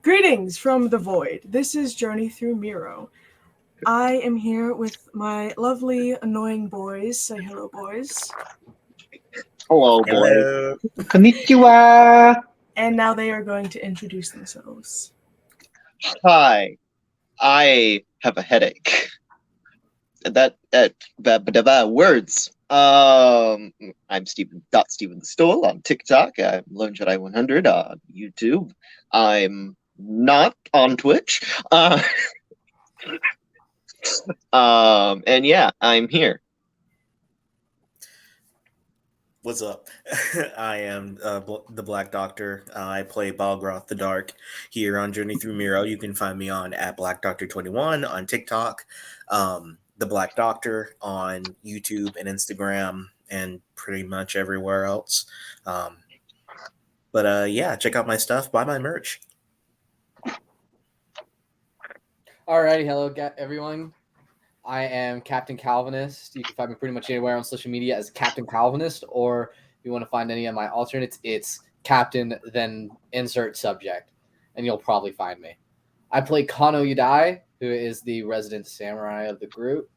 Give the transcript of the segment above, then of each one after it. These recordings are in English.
Greetings from the void. This is Journey Through Miro. I am here with my lovely, annoying boys. Say hello, boys. Hello, boy. Hello. Konnichiwa! And now they are going to introduce themselves. Hi. I have a headache. Words. I'm Steven the Stool on TikTok. I'm Lone Jedi 100 on YouTube. I'm not on Twitch. And yeah, I'm here. What's up? I am the Black Doctor. I play Balgroth the Dark here on Journey Through Miro. You can find me on at Black Doctor 21 on TikTok, the Black Doctor on YouTube and Instagram, and pretty much everywhere else. But yeah, check out my stuff. Buy my merch. Alrighty, hello everyone. I am Captain Calvinist. You can find me pretty much anywhere on social media as Captain Calvinist, or if you want to find any of my alternates, it's Captain, then insert subject, and you'll probably find me. I play Kano Yudai, who is the resident samurai of the group,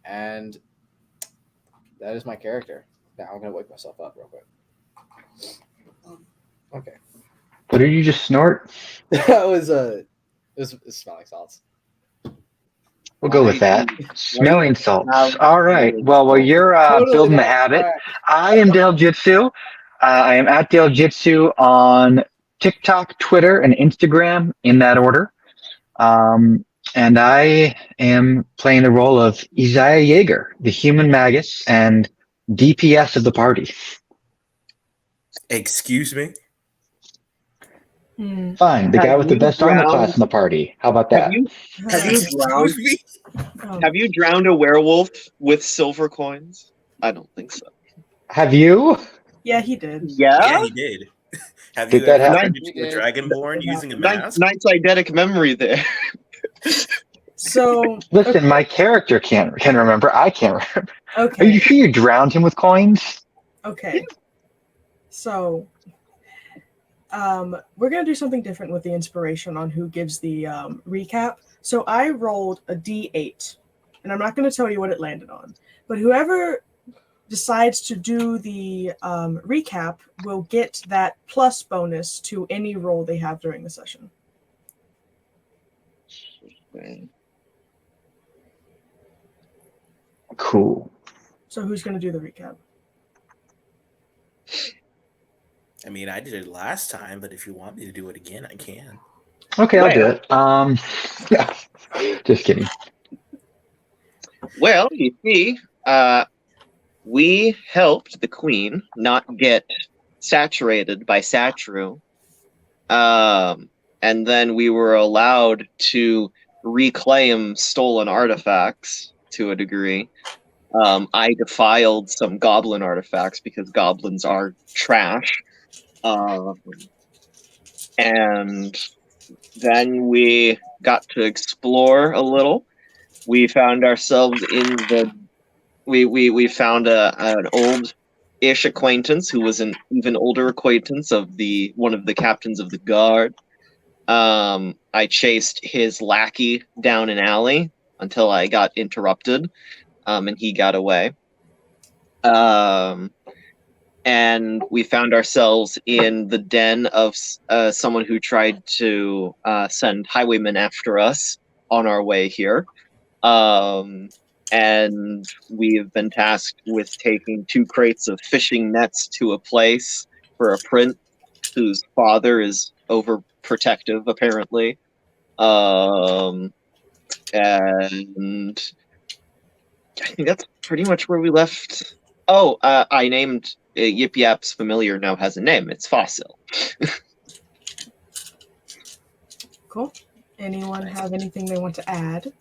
and that is my character. Now I'm going to wake myself up real quick. Okay. What did you just snort? That was smelling salts. We'll go with that. Smelling salts. All right. Well, while you're Totally building the not habit, correct. I am Dale Jitsu. I am at Dale Jitsu on TikTok, Twitter, and Instagram in that order. And I am playing the role of Isaiah Yeager, the human magus and DPS of the party. Excuse me? Fine, the guy with the you best armor drowned- class in the party. How about that? Have you drowned? Excuse me? Oh. Have you drowned a werewolf with silver coins? I don't think so. Have you? Yeah, he did. Yeah, he did. Have Did you that ever happen? turned into a dragonborn using a mask? Nice eidetic memory there. So, Listen, my character can remember. I can't remember. Are okay. you sure you drowned him with coins? Okay. So, we're going to do something different with the inspiration on who gives the recap. So I rolled a D8, and I'm not going to tell you what it landed on, but whoever decides to do the recap will get that plus bonus to any roll they have during the session. Cool. So who's going to do the recap? I mean, I did it last time, but if you want me to do it again, I can. Okay, I'll do it. Just kidding. Well, you see, we helped the queen not get saturated by Satru, and then we were allowed to reclaim stolen artifacts to a degree. I defiled some goblin artifacts because goblins are trash. And then we got to explore a little. We found ourselves in the... We found an old-ish acquaintance who was an even older acquaintance of one of the captains of the guard. I chased his lackey down an alley until I got interrupted, and he got away. And we found ourselves in the den of someone who tried to send highwaymen after us on our way here. And we've been tasked with taking 2 crates of fishing nets to a place for a prince whose father is overprotective, apparently. And I think that's pretty much where we left. Oh, I named Yip Yap's familiar now has a name. It's Fossil. Cool. Anyone have anything they want to add?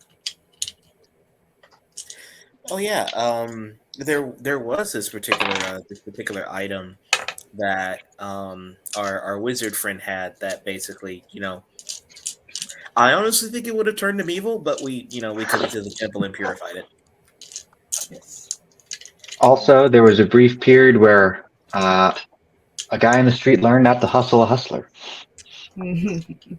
Oh yeah, there was this particular item that our wizard friend had that basically, I honestly think it would have turned him evil, but we took it to the temple and purified it. Yes. Also, there was a brief period where a guy in the street learned not to hustle a hustler. Could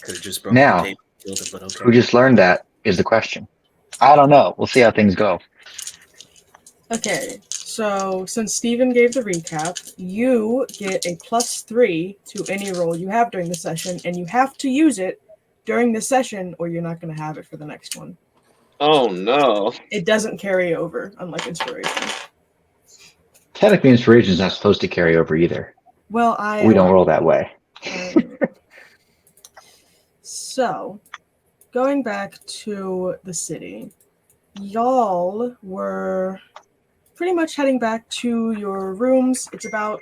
have just broken Now, the table, and killed it, but okay. Who just learned that is the question. I don't know. We'll see how things go. Okay, so since Steven gave the recap, you get a +3 to any roll you have during the session, and you have to use it during the session or you're not going to have it for the next one. Oh no. It doesn't carry over, unlike inspiration. Technically, inspiration is not supposed to carry over either. Well, We don't roll that way. So, going back to the city, y'all were pretty much heading back to your rooms. It's about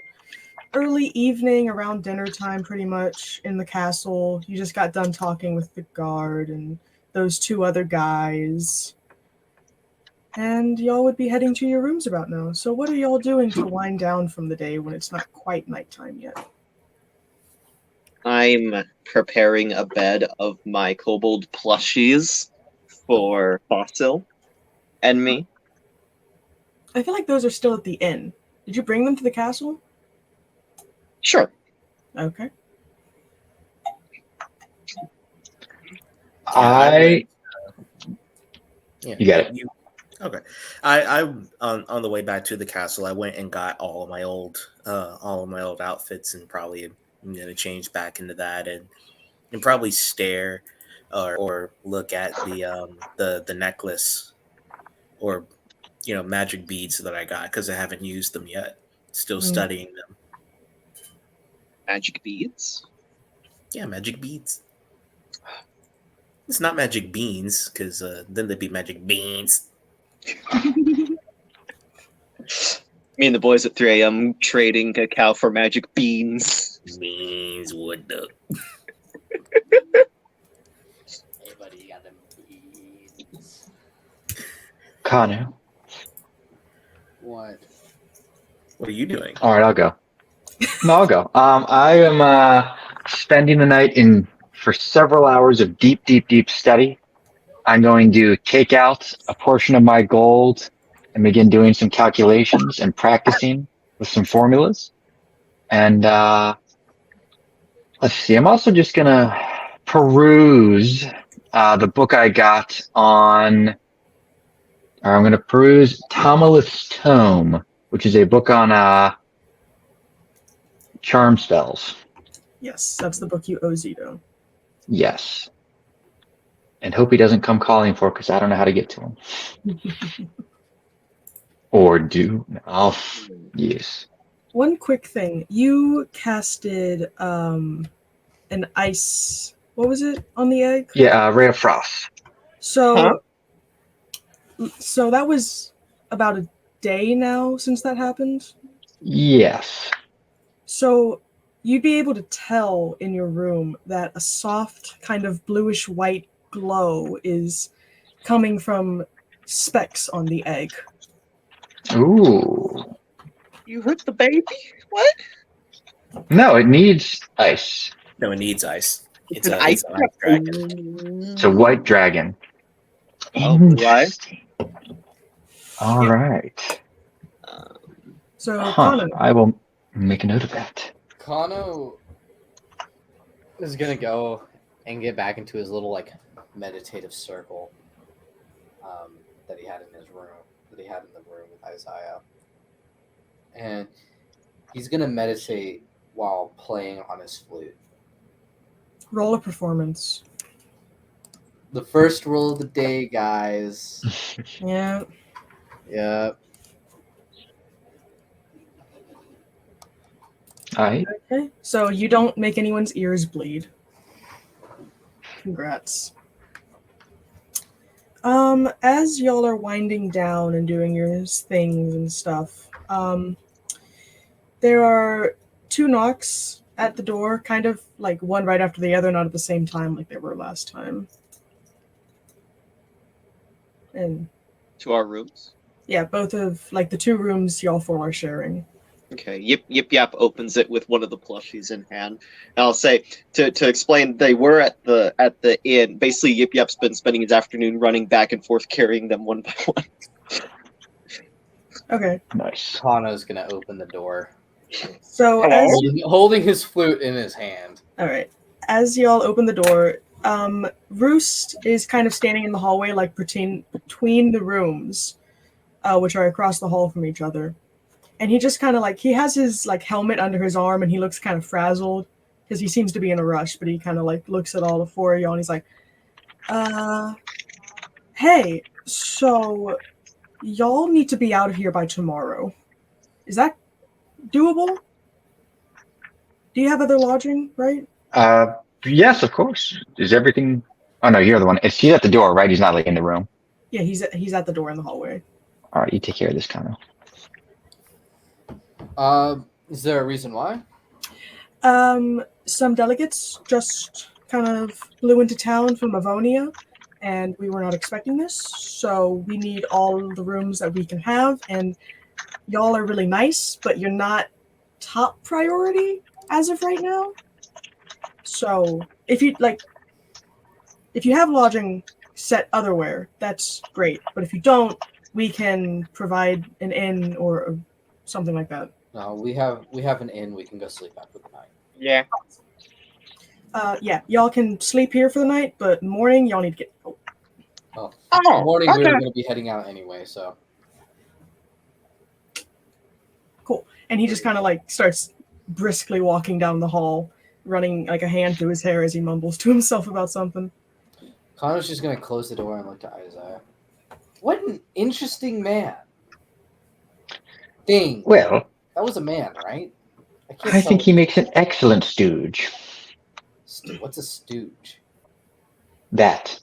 early evening, around dinner time, pretty much, in the castle. You just got done talking with the guard and those two other guys. And y'all would be heading to your rooms about now. So what are y'all doing to wind down from the day when it's not quite nighttime yet? I'm preparing a bed of my kobold plushies for Fossil and me. I feel like those are still at the inn. Did you bring them to the castle? Sure. Okay. You got it. Okay. I on the way back to the castle, I went and got all of my old outfits, and probably I'm gonna change back into that and probably stare or look at the necklace or magic beads that I got because I haven't used them yet. Still studying them. Magic beads? Yeah, magic beads. It's not magic beans because then they'd be magic beans. Me and the boys at 3 a.m. trading cacao for magic beans. Beans, what the? Hey, buddy, you got them beans. Kanu. What? What are you doing? All right, I'll go. No, I'll go. I am spending the night for several hours of deep study. I'm going to take out a portion of my gold and begin doing some calculations and practicing with some formulas. And let's see. I'm also just gonna peruse the book I got on. Or I'm gonna peruse Tomalith's Tome, which is a book on charm spells. Yes, that's the book you owe Zito. Yes. And hope he doesn't come calling for it because I don't know how to get to him. Or do. Yes. One quick thing. You casted an ice... What was it on the egg? Yeah, Ray of Frost. So that was about a day now since that happened? Yes. So you'd be able to tell in your room that a soft kind of bluish white glow is coming from specks on the egg. Ooh. You hurt the baby? What? No, it needs ice. No, it needs ice. It's an an ice ice dragon. It's a white dragon. Oh, why? All right. So Kano, I will make a note of that. Kano is gonna go and get back into his little meditative circle that he had in his room, that he had in the room with Isaiah, and he's gonna meditate while playing on his flute. roll a performance. The first roll of the day, guys. Yeah. Yep. All right. Okay. So you don't make anyone's ears bleed. Congrats. As y'all are winding down and doing your things and stuff, there are 2 knocks at the door, kind of like one right after the other, not at the same time like they were last time. And To our rooms? yeah, both of the 2 rooms y'all 4 are sharing. Okay. Yip Yap opens it with one of the plushies in hand. And I'll say to explain, they were at the inn. Basically, Yip Yap's been spending his afternoon running back and forth, carrying them one by one. Okay. Nice. Kano's gonna open the door So Hello? as holding his flute in his hand. all right, as y'all open the door, Roost is kind of standing in the hallway, like between the rooms, which are across the hall from each other. And he just kind of he has his helmet under his arm, and he looks kind of frazzled because he seems to be in a rush. But he kind of looks at all the four of y'all, and he's like, "Hey, so y'all need to be out of here by tomorrow. Is that doable? Do you have other lodging, right?" Yes, of course. Is everything? Oh no, you're the one. He's at the door, right? He's not in the room. Yeah, he's at the door in the hallway. All right, you take care of this, Connor. Is there a reason why? Some delegates just kind of flew into town from Avonia, and we were not expecting this, so we need all the rooms that we can have, and y'all are really nice, but you're not top priority as of right now. So if you have lodging set otherwhere, that's great, but if you don't, we can provide an inn or something like that. No, we have an inn we can go sleep at for the night. Yeah. Yeah, y'all can sleep here for the night, but in the morning y'all need to get. Oh, Oh, morning okay. we were going to be heading out anyway, so. Cool. And he just kind of starts briskly walking down the hall, running a hand through his hair as he mumbles to himself about something. Connor's just going to close the door and look to Isaiah. What an interesting man. Dang. Well, That was a man, right? I think he makes an excellent stooge. What's a stooge? That.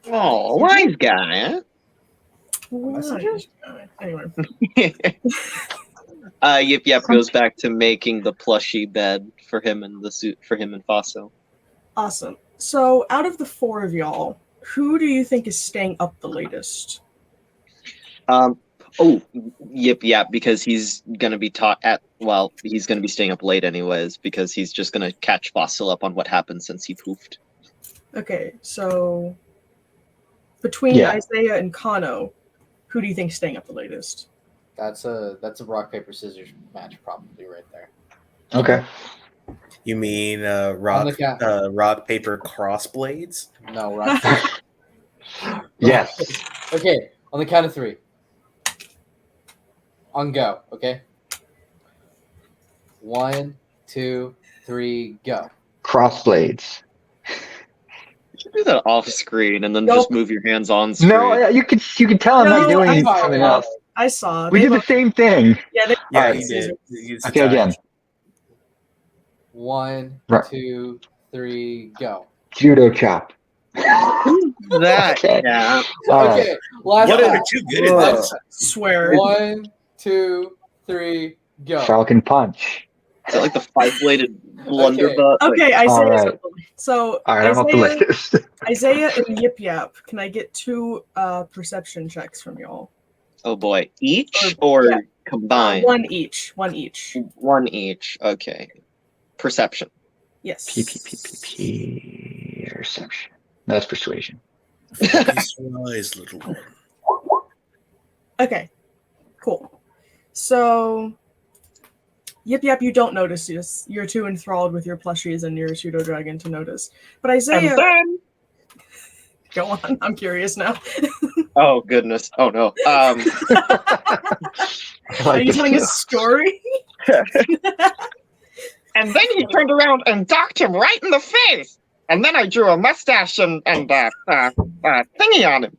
Oh, wise guy, huh? Messenger? Anyway. Yip Yap goes back to making the plushy bed for him and the suit for him and Faso. Awesome. So out of the four of y'all, who do you think is staying up the latest? Yip Yap, because he's gonna be he's gonna be staying up late anyways, because he's just gonna catch Fossil up on what happened since he poofed. Okay, so between Isaiah and Kano, who do you think is staying up the latest? That's a rock paper scissors match probably right there. Okay. You mean rock paper crossblades? No, rock paper. Yes. Okay, on the count of three. On go, okay? 1, 2, 3, go. Crossblades. You should do that off screen and then just move your hands on screen. No, you can tell I'm not doing something else. I saw. We did the same thing. Yeah, Alright. he did. Okay, again. 1, 2, 3, go. Judo chop. That, Okay. yeah. Okay, last Y'all time. are too good at Whoa. this. Swear. 1, 2, 3, go. Falcon punch. Is that like the five-bladed blunderbutt? Okay, Like, Isaiah's Alright. up the list. So Alright, I'm up the latest. Isaiah and Yip Yap, can I get 2 perception checks from y'all? oh boy. Each or Yeah. combined? One each. One each. One each. Okay. Perception. Yes. P. Perception. No, that's persuasion. Wise little one. Okay. Cool. So Yip Yap, you don't notice this. You're too enthralled with your plushies and your pseudo dragon to notice. But Isaiah, And then... go on. I'm curious now. Oh goodness. Oh no. Are you telling a story? And then he turned around and docked him right in the face. And then I drew a mustache and thingy on him.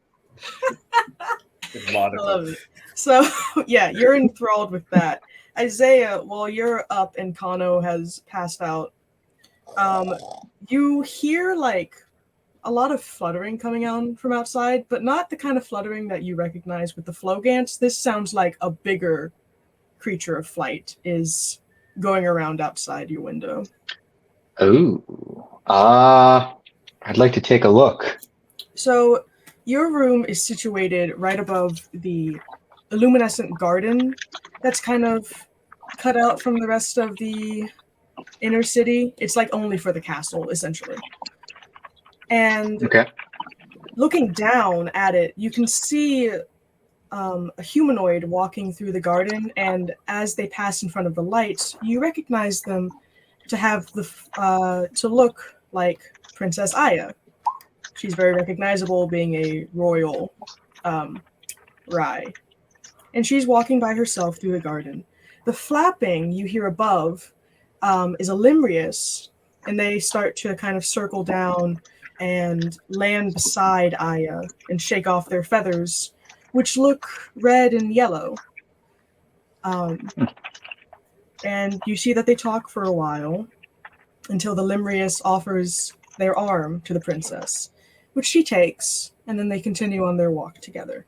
I love it. So, yeah, you're enthralled with that. Isaiah, while you're up and Kano has passed out, you hear a lot of fluttering coming out from outside, but not the kind of fluttering that you recognize with the Flogants. This sounds like a bigger creature of flight is going around outside your window. Oh. I'd like to take a look. So your room is situated right above the luminescent garden that's kind of cut out from the rest of the inner city. It's only for the castle, essentially. And Okay. looking down at it, you can see a humanoid walking through the garden, and as they pass in front of the lights, you recognize them to have to look like Princess Aya. She's very recognizable, being a royal Rai. And she's walking by herself through the garden. The flapping you hear above is a limrius, and they start to kind of circle down and land beside Aya and shake off their feathers, which look red and yellow. And you see that they talk for a while until the limrius offers their arm to the princess, which she takes, and then they continue on their walk together.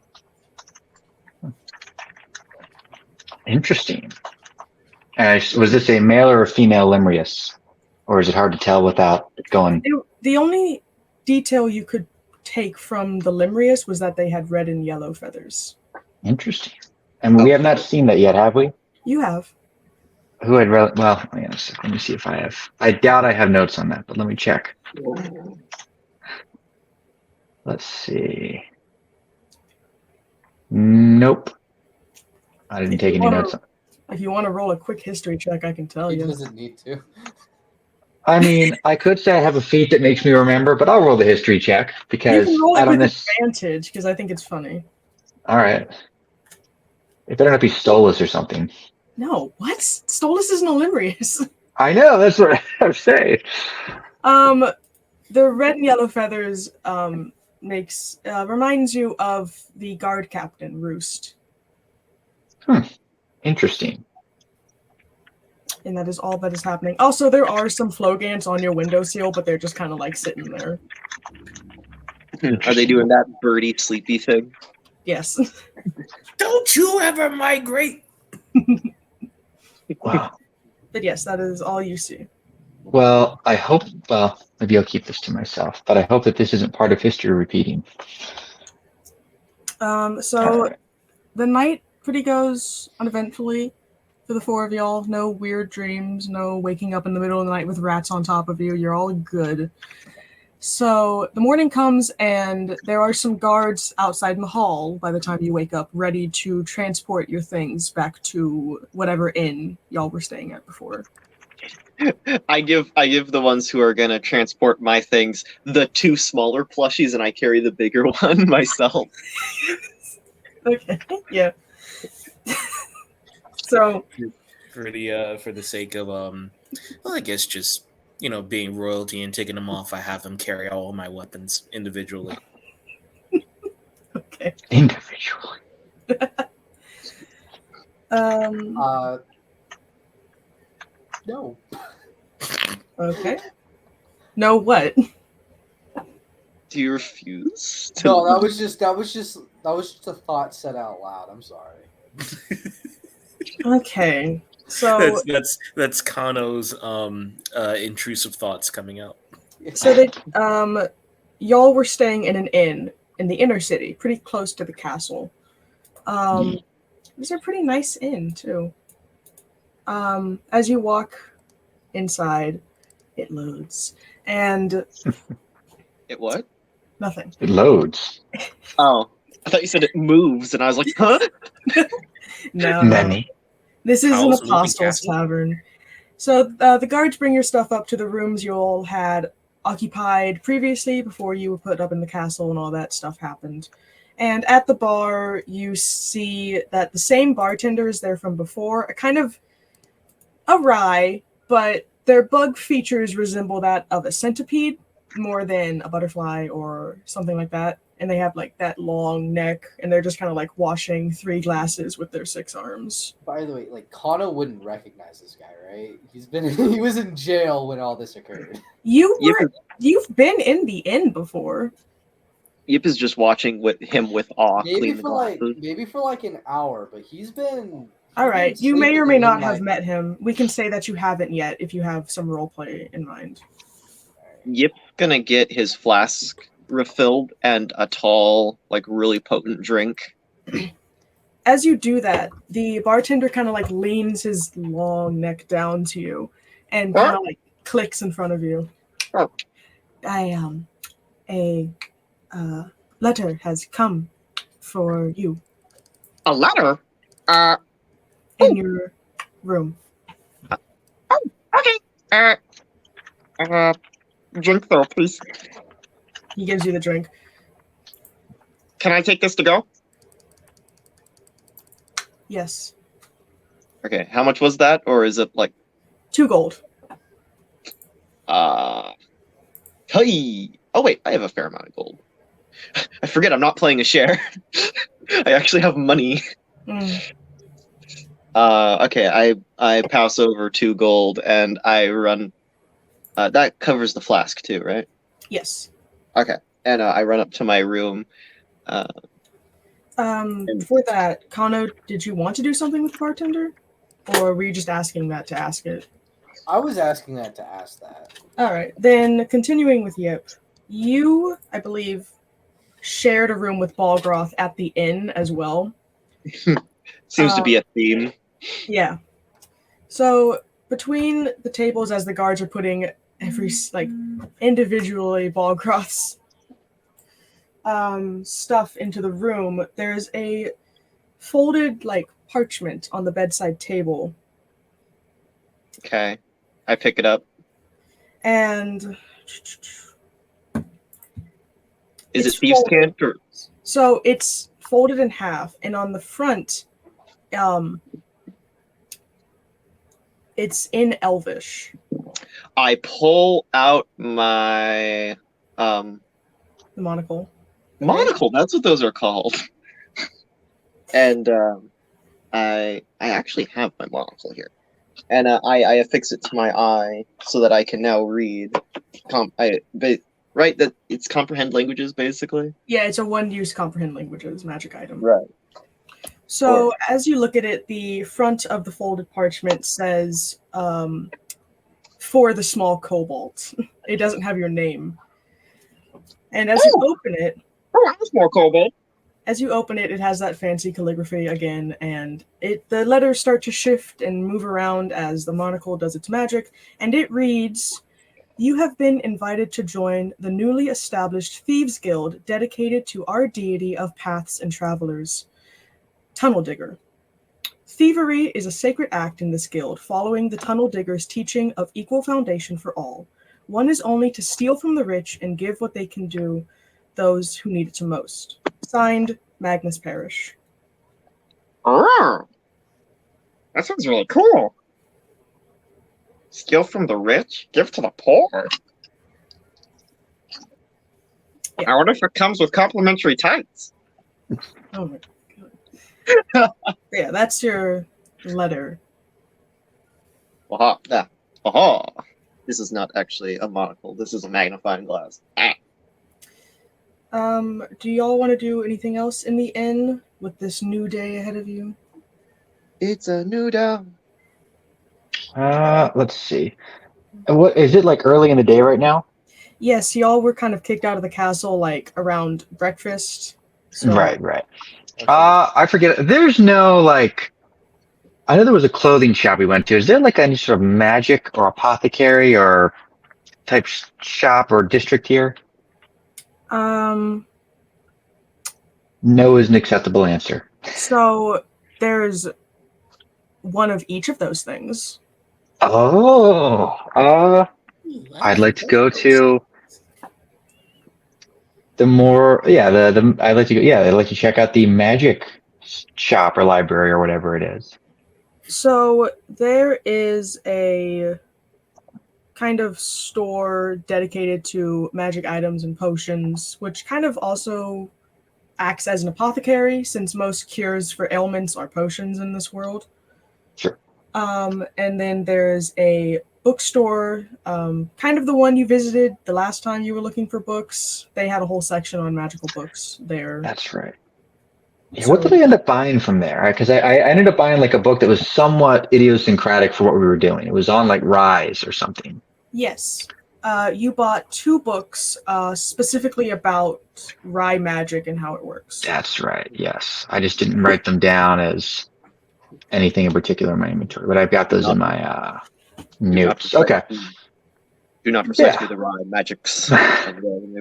Interesting. Was this a male or a female Limrius? Or is it hard to tell without going? The only detail you could take from the limrius was that they had red and yellow feathers. Interesting. And we have not seen that yet, have we? You have. Who had well, hang on a sec. Let me see if I have. I doubt I have notes on that, but let me check. Let's see. Nope. I didn't take any notes. If you want to roll a quick history check, I can tell He you. doesn't need to. I mean, I could say I have a feat that makes me remember, but I'll roll the history check You because can roll I it don't with know. advantage because I think it's funny. All right. It better not be Stolas or something. No, what? Stolas isn't a limrius. I know, that's what I'm saying. The red and yellow feathers reminds you of the guard captain Roost, Interesting. and that is all that is happening. Also, there are some Flogants on your windowsill, but they're just kind of like sitting there. Are they doing that birdie sleepy thing? Yes. Don't you ever migrate? Wow. But yes, that is all you see. Well, I hope, maybe I'll keep this to myself, but I hope that this isn't part of history repeating. So All right. the night pretty goes uneventfully for the four of y'all. No weird dreams, no waking up in the middle of the night with rats on top of you. You're all good. So the morning comes and there are some guards outside in the hall by the time you wake up, ready to transport your things back to whatever inn y'all were staying at before. I give the ones who are gonna transport my things the two smaller plushies, and I carry the bigger one myself. Okay, yeah. So For the sake of well, I guess just being royalty and taking them off, I have them carry all of my weapons individually. okay. Individually. No. Okay. No, what? Do you refuse? To No, that was just a thought said out loud. I'm sorry. Okay. So That's Kano's intrusive thoughts coming out. so that y'all were staying in an inn in the inner city, pretty close to the castle. It was a pretty nice inn too. As you walk inside, it loads, and It what? nothing. It loads. Oh, I thought you said it moves, and I was like, huh? No. Many. This is an Howl's Moving apostles Castle? tavern. So the guards bring your stuff up to the rooms you all had occupied previously before you were put up in the castle and all that stuff happened. And at the bar, you see that the same bartender is there from before, a kind of awry, but their bug features resemble that of a centipede more than a butterfly or something like that. And they have like that long neck, and they're just kind of like washing 3 glasses with their 6 arms. By the way, like Kano wouldn't recognize this guy, right? He was in jail when all this occurred. You've been in the inn before. Yip is just watching him with awe, Maybe clean the for like an hour, but he's been. All right, you may sleeping or may in not my- have met him. We can say that you haven't yet if you have some role play in mind. Yip's gonna get his flask refilled and a tall, like really potent drink. As you do that, the bartender kind of like leans his long neck down to you and kind of like clicks in front of you. Oh. A letter has come for you. A letter? in your room. Okay. Drink though, please. He gives you the drink. Can I take this to go? Yes. Okay, how much was that? Or is it like 2 gold. hey. Oh wait, I have a fair amount of gold. I forget I'm not playing a share. I actually have money. Mm. Okay, I pass over 2 gold and I run. That covers the flask too, right? Yes. Okay, and I run up to my room. Before that, Kano, did you want to do something with the bartender? Or were you just asking that to ask it? I was asking that to ask that. Alright, then continuing with Yip. You, I believe, shared a room with Balgroth at the inn as well. Seems to be a theme. Yeah. So between the tables, as the guards are putting every individually Balgroth's stuff into the room, there's a folded parchment on the bedside table, Okay, I pick it up. and Is it's it thieves' folded. cant or? So it's folded in half, and on the front, it's in Elvish. I pull out my The monocle. monocle. That's what those are called. And I actually have my monocle here, and I affix it to my eye so that I can now read. Right, that it's comprehend languages basically. Yeah, it's a one-use comprehend languages magic item. Right. So as you look at it, the front of the folded parchment says, "For the small cobalt." It doesn't have your name. And as you open it, Oh, that's more cobalt. it has that fancy calligraphy again, and the letters start to shift and move around as the monocle does its magic, and it reads, "You have been invited to join the newly established Thieves Guild dedicated to our deity of paths and travelers, Tunnel Digger. Thievery is a sacred act in this guild, following the Tunnel Digger's teaching of equal foundation for all. One is only to steal from the rich and give what they can do those who need it to most. Signed, Magnus Parrish." Oh, that sounds really cool. Steal from the rich, give to the poor. Yeah. I wonder if it comes with complimentary tights. Oh my god. Yeah, that's your letter. Aha! Yeah. Aha! This is not actually a monocle. This is a magnifying glass. Do y'all want to do anything else in the inn with this new day ahead of you? It's a new dawn. Let's see. What is it like early in the day right now? Yes, y'all were kind of kicked out of the castle around breakfast. So Right. I forget. There's no I know there was a clothing shop we went to. Is there any sort of magic or apothecary or type shop or district here? Um, No is an acceptable answer. so there's one of each of those things. Oh, I'd like to go to the more, I'd like to go, I'd like to check out the magic shop or library or whatever it is. So there is a kind of store dedicated to magic items and potions, which kind of also acts as an apothecary, since most cures for ailments are potions in this world. Sure. And then there's a bookstore, kind of the one you visited the last time you were looking for books. They had a whole section on magical books there. That's right. Yeah, So- what did I end up buying from there? Because I ended up buying a book that was somewhat idiosyncratic for what we were doing. It was on Rise or something. Yes. You bought 2 books specifically about rye magic and how it works. That's right. Yes. I just didn't write them down as anything in particular in my inventory, but I've got those in my notes. Okay. Do not precisely the rhyme magics. All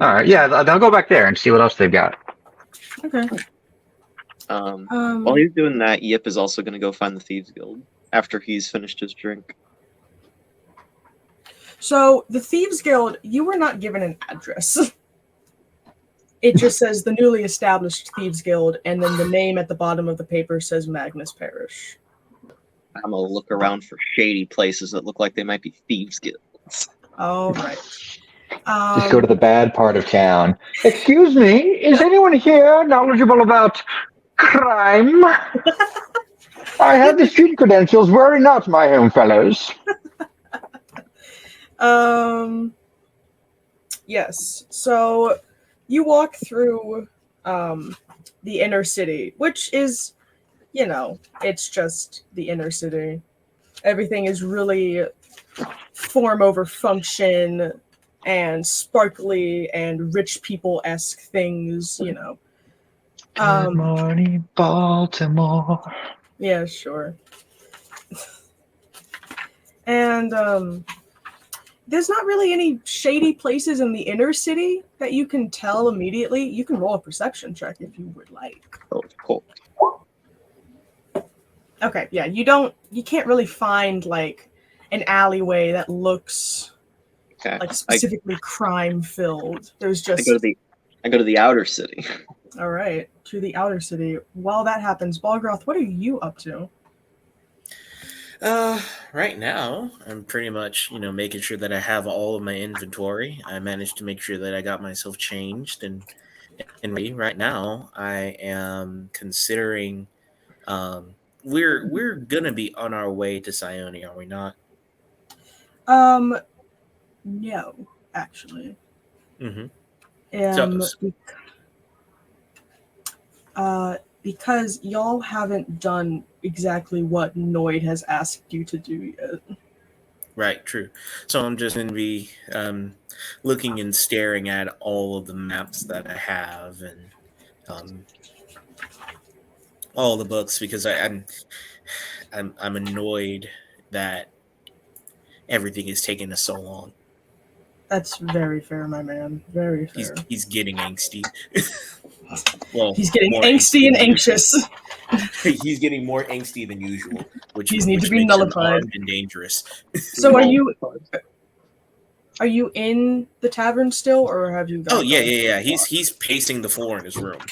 right. Yeah, I'll go back there and see what else they've got. Okay. While he's doing that, Yip is also going to go find the Thieves Guild after he's finished his drink. So the Thieves Guild, you were not given an address. It just says the newly established Thieves Guild, and then the name at the bottom of the paper says Magnus Parish. I'm going to look around for shady places that look like they might be Thieves Guilds. All right. Just go to the bad part of town. Excuse me, is anyone here knowledgeable about crime? I have the street credentials. Worry not, my home fellows. Yes. So you walk through the inner city, which is, it's just the inner city. Everything is really form over function and sparkly and rich people-esque things, Good morning, Baltimore. Yeah, sure. And there's not really any shady places in the inner city that you can tell immediately. You can roll a perception check if you would like. Oh, cool. Okay, yeah, you can't really find like an alleyway that looks Okay. like specifically crime filled. There's just I go to the outer city. all right, to the outer city. While that happens, Balgroth, what are you up to? Right now, I'm pretty much, making sure that I have all of my inventory. I managed to make sure that I got myself changed, and right now, I am considering. We're gonna be on our way to Sione, are we not? No, actually. Mm-hmm. Because y'all haven't done exactly what Noid has asked you to do yet. Right, true. So I'm just going to be looking and staring at all of the maps that I have and all the books because I'm annoyed that everything is taking us so long. That's very fair, my man. Very fair. He's getting angsty. Well, he's getting angsty and anxious. He's getting more angsty than usual, which needs to be makes him nullified armed and dangerous. So are you in the tavern still, or have you? Oh yeah. He's pacing the floor in his room.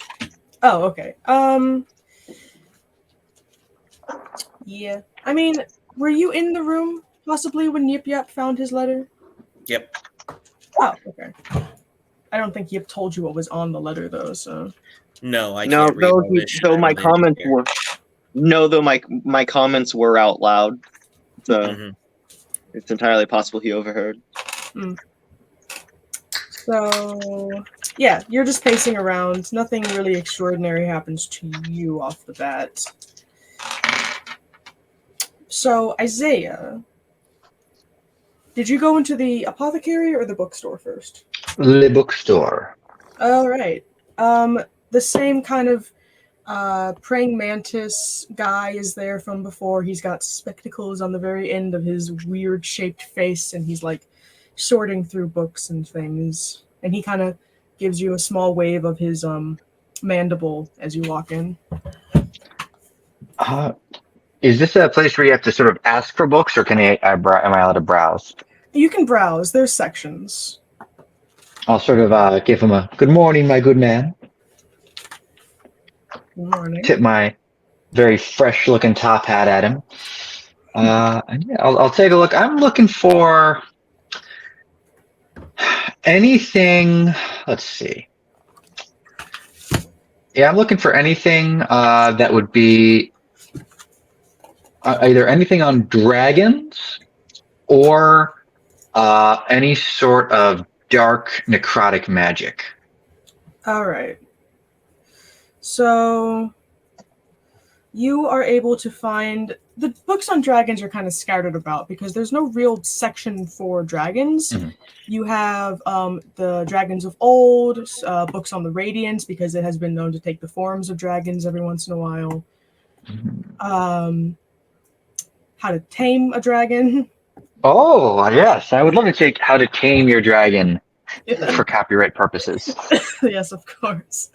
Oh, okay. Yeah. I mean, were you in the room possibly when Yip Yap found his letter? Yep. Oh, okay. I don't think Yip told you what was on the letter, though. So. No, I can't read all this shit. Though my comments were. No, though my comments were out loud, so it's entirely possible he overheard. So, yeah, you're just pacing around. Nothing really extraordinary happens to you off the bat. So, Isaiah, did you go into the apothecary or the bookstore first? The bookstore. All right. The same kind of praying mantis guy is there from before. He's got spectacles on the very end of his weird shaped face, and he's like sorting through books and things. And he kind of gives you a small wave of his mandible as you walk in. Is this a place where you have to sort of ask for books, or am I allowed to browse? You can browse. There's sections. I'll sort of give him a good morning, my good man. Good morning. Tip my very fresh-looking top hat at him. And yeah, I'll take a look. I'm looking for anything. Let's see. Yeah, I'm looking for anything that would be either anything on dragons or any sort of dark necrotic magic. All right. So you are able to find the books on dragons are kind of scattered about because there's no real section for dragons. Mm-hmm. You have the dragons of old, books on the radiance because it has been known to take the forms of dragons every once in a while. Mm-hmm. How to tame a dragon. Oh, yes. I would love to take How to Tame Your Dragon for copyright purposes. Yes, of course.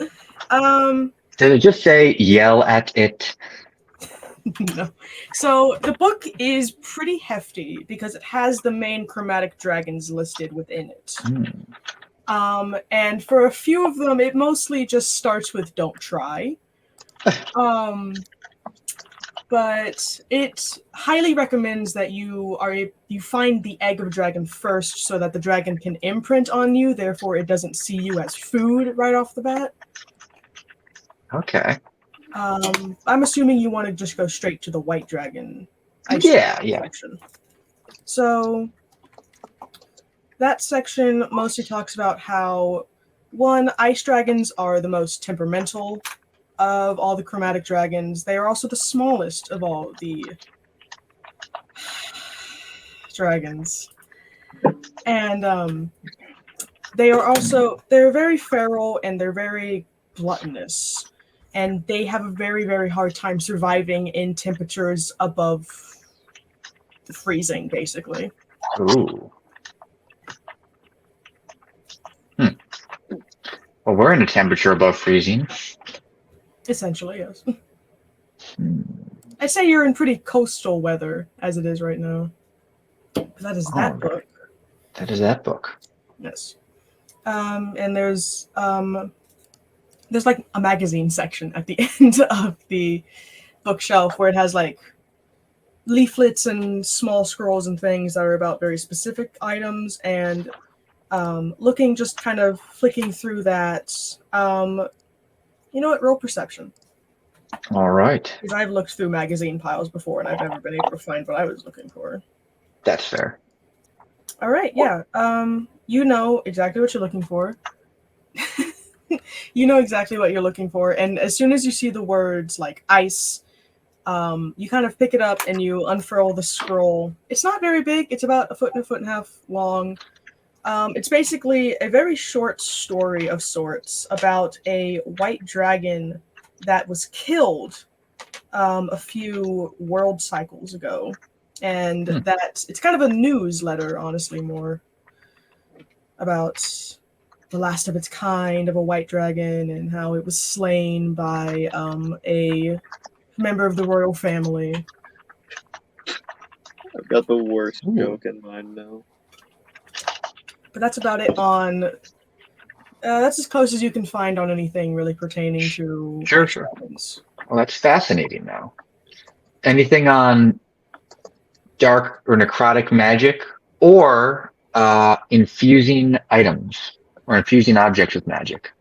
Did it just say yell at it? No. So the book is pretty hefty because it has the main chromatic dragons listed within it. And for a few of them, it mostly just starts with "Don't try." But it highly recommends that you find the egg of a dragon first, so that the dragon can imprint on you. Therefore, it doesn't see you as food right off the bat. I'm assuming you want to just go straight to the white dragon. Yeah. Section. So that section mostly talks about how, one, ice dragons are the most temperamental of all the chromatic dragons. They are also the smallest of all the dragons. And they're very feral and they're very gluttonous. And they have a very, very hard time surviving in temperatures above the freezing, basically. Ooh. Well, we're in a temperature above freezing. Essentially, yes. I'd say you're in pretty coastal weather as it is right now. That is that book. That is that book. Yes. And there's like a magazine section at the end of the bookshelf where it has like leaflets and small scrolls and things that are about very specific items. And looking, just kind of flicking through that, you know what? Roll perception. All right. Because I've looked through magazine piles before and I've never been able to find what I was looking for. That's fair. All right, yeah. You know exactly what you're looking for. You know exactly what you're looking for. And as soon as you see the words like ice, you kind of pick it up and you unfurl the scroll. It's not very big. It's about a foot and a half long. It's basically a very short story of sorts about a white dragon that was killed a few world cycles ago. And that it's kind of a newsletter, honestly, more about the last of its kind of a white dragon and how it was slain by a member of the royal family. I've got the worst joke in mind now. But that's about it on... that's as close as you can find on anything really pertaining to Sure. dragons. Well, that's fascinating now. Anything on dark or necrotic magic or infusing items or infusing objects with magic?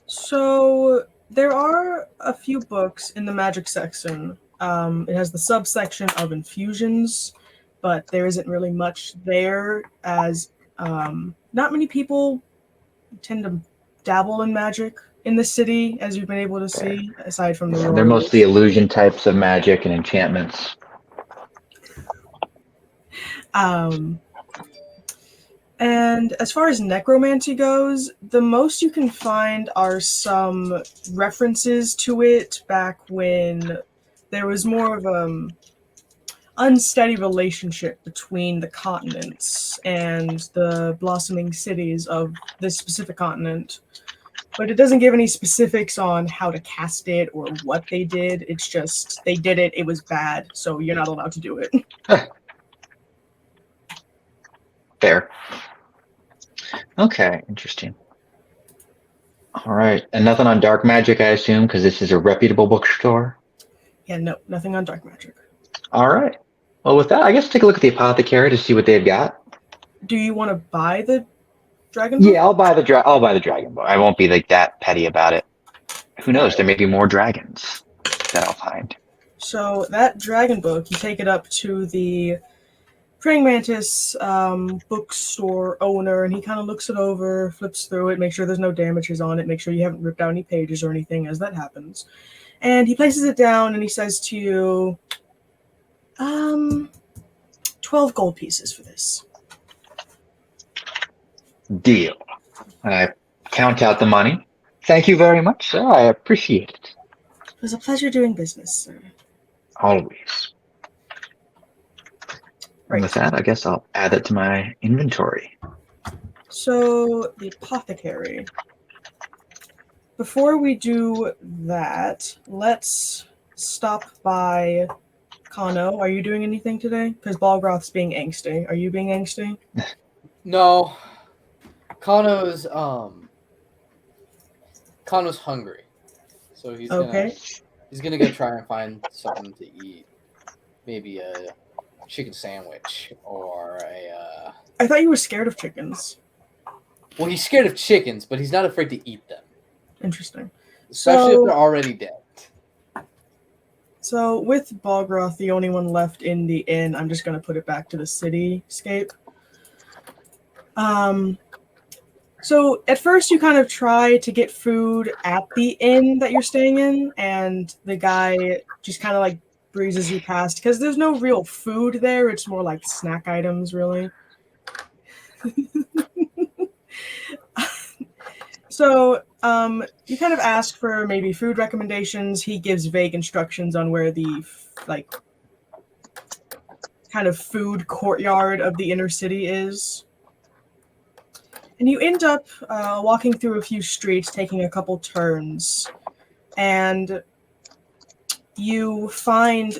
So there are a few books in the magic section. It has the subsection of infusions, but there isn't really much there, as not many people tend to dabble in magic in the city, as you've been able to see, aside from the They're royals. mostly illusion types of magic and enchantments. And as far as necromancy goes, the most you can find are some references to it back when there was more of an unsteady relationship between the continents and the blossoming cities of this specific continent. But it doesn't give any specifics on how to cast it or what they did. It's just, they did it, it was bad, so you're not allowed to do it. Fair. Okay, interesting. All right, and nothing on dark magic, I assume, because this is a reputable bookstore? Yeah, no, nothing on dark magic. All right. Well, with that, I guess take a look at the apothecary to see what they've got. Do you want to buy the dragon book? Yeah, I'll buy the dragon book. I won't be like that petty about it. Who knows? There may be more dragons that I'll find. So that dragon book, you take it up to the Praying Mantis bookstore owner, and he kind of looks it over, flips through it, makes sure there's no damages on it, make sure you haven't ripped out any pages or anything as that happens. And he places it down and he says to you, 12 gold pieces for this. Deal. I count out the money. Thank you very much, sir. I appreciate it. It was a pleasure doing business, sir. Always. Right. And with that, I guess I'll add that to my inventory. So, the apothecary. before we do that, let's stop by Kano. Are you doing anything today? Because Balgroth's being angsty. Are you being angsty? No. Kano's hungry. So he's Okay. gonna go try and find something to eat. Maybe a chicken sandwich or a I thought you were scared of chickens. well, he's scared of chickens, but he's not afraid to eat them. Interesting. Especially if So- they're already dead. So with Balgroth, the only one left in the inn, I'm just going to put it back to the cityscape. So at first you kind of try to get food at the inn that you're staying in, and the guy just kind of like breezes you past because there's no real food there. It's more like snack items, really. So you kind of ask for maybe food recommendations. He gives vague instructions on where the like kind of food courtyard of the inner city is. And you end up walking through a few streets, taking a couple turns, and you find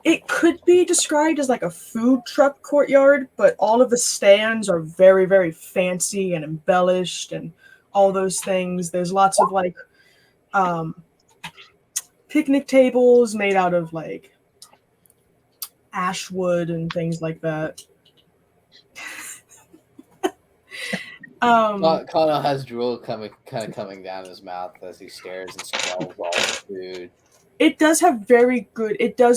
it could be described as like a food truck courtyard, but all of the stands are very, very fancy and embellished and all those things. There's lots of like picnic tables made out of like ash wood and things like that. Kano has drool coming down his mouth as he stares and smells all the food. It does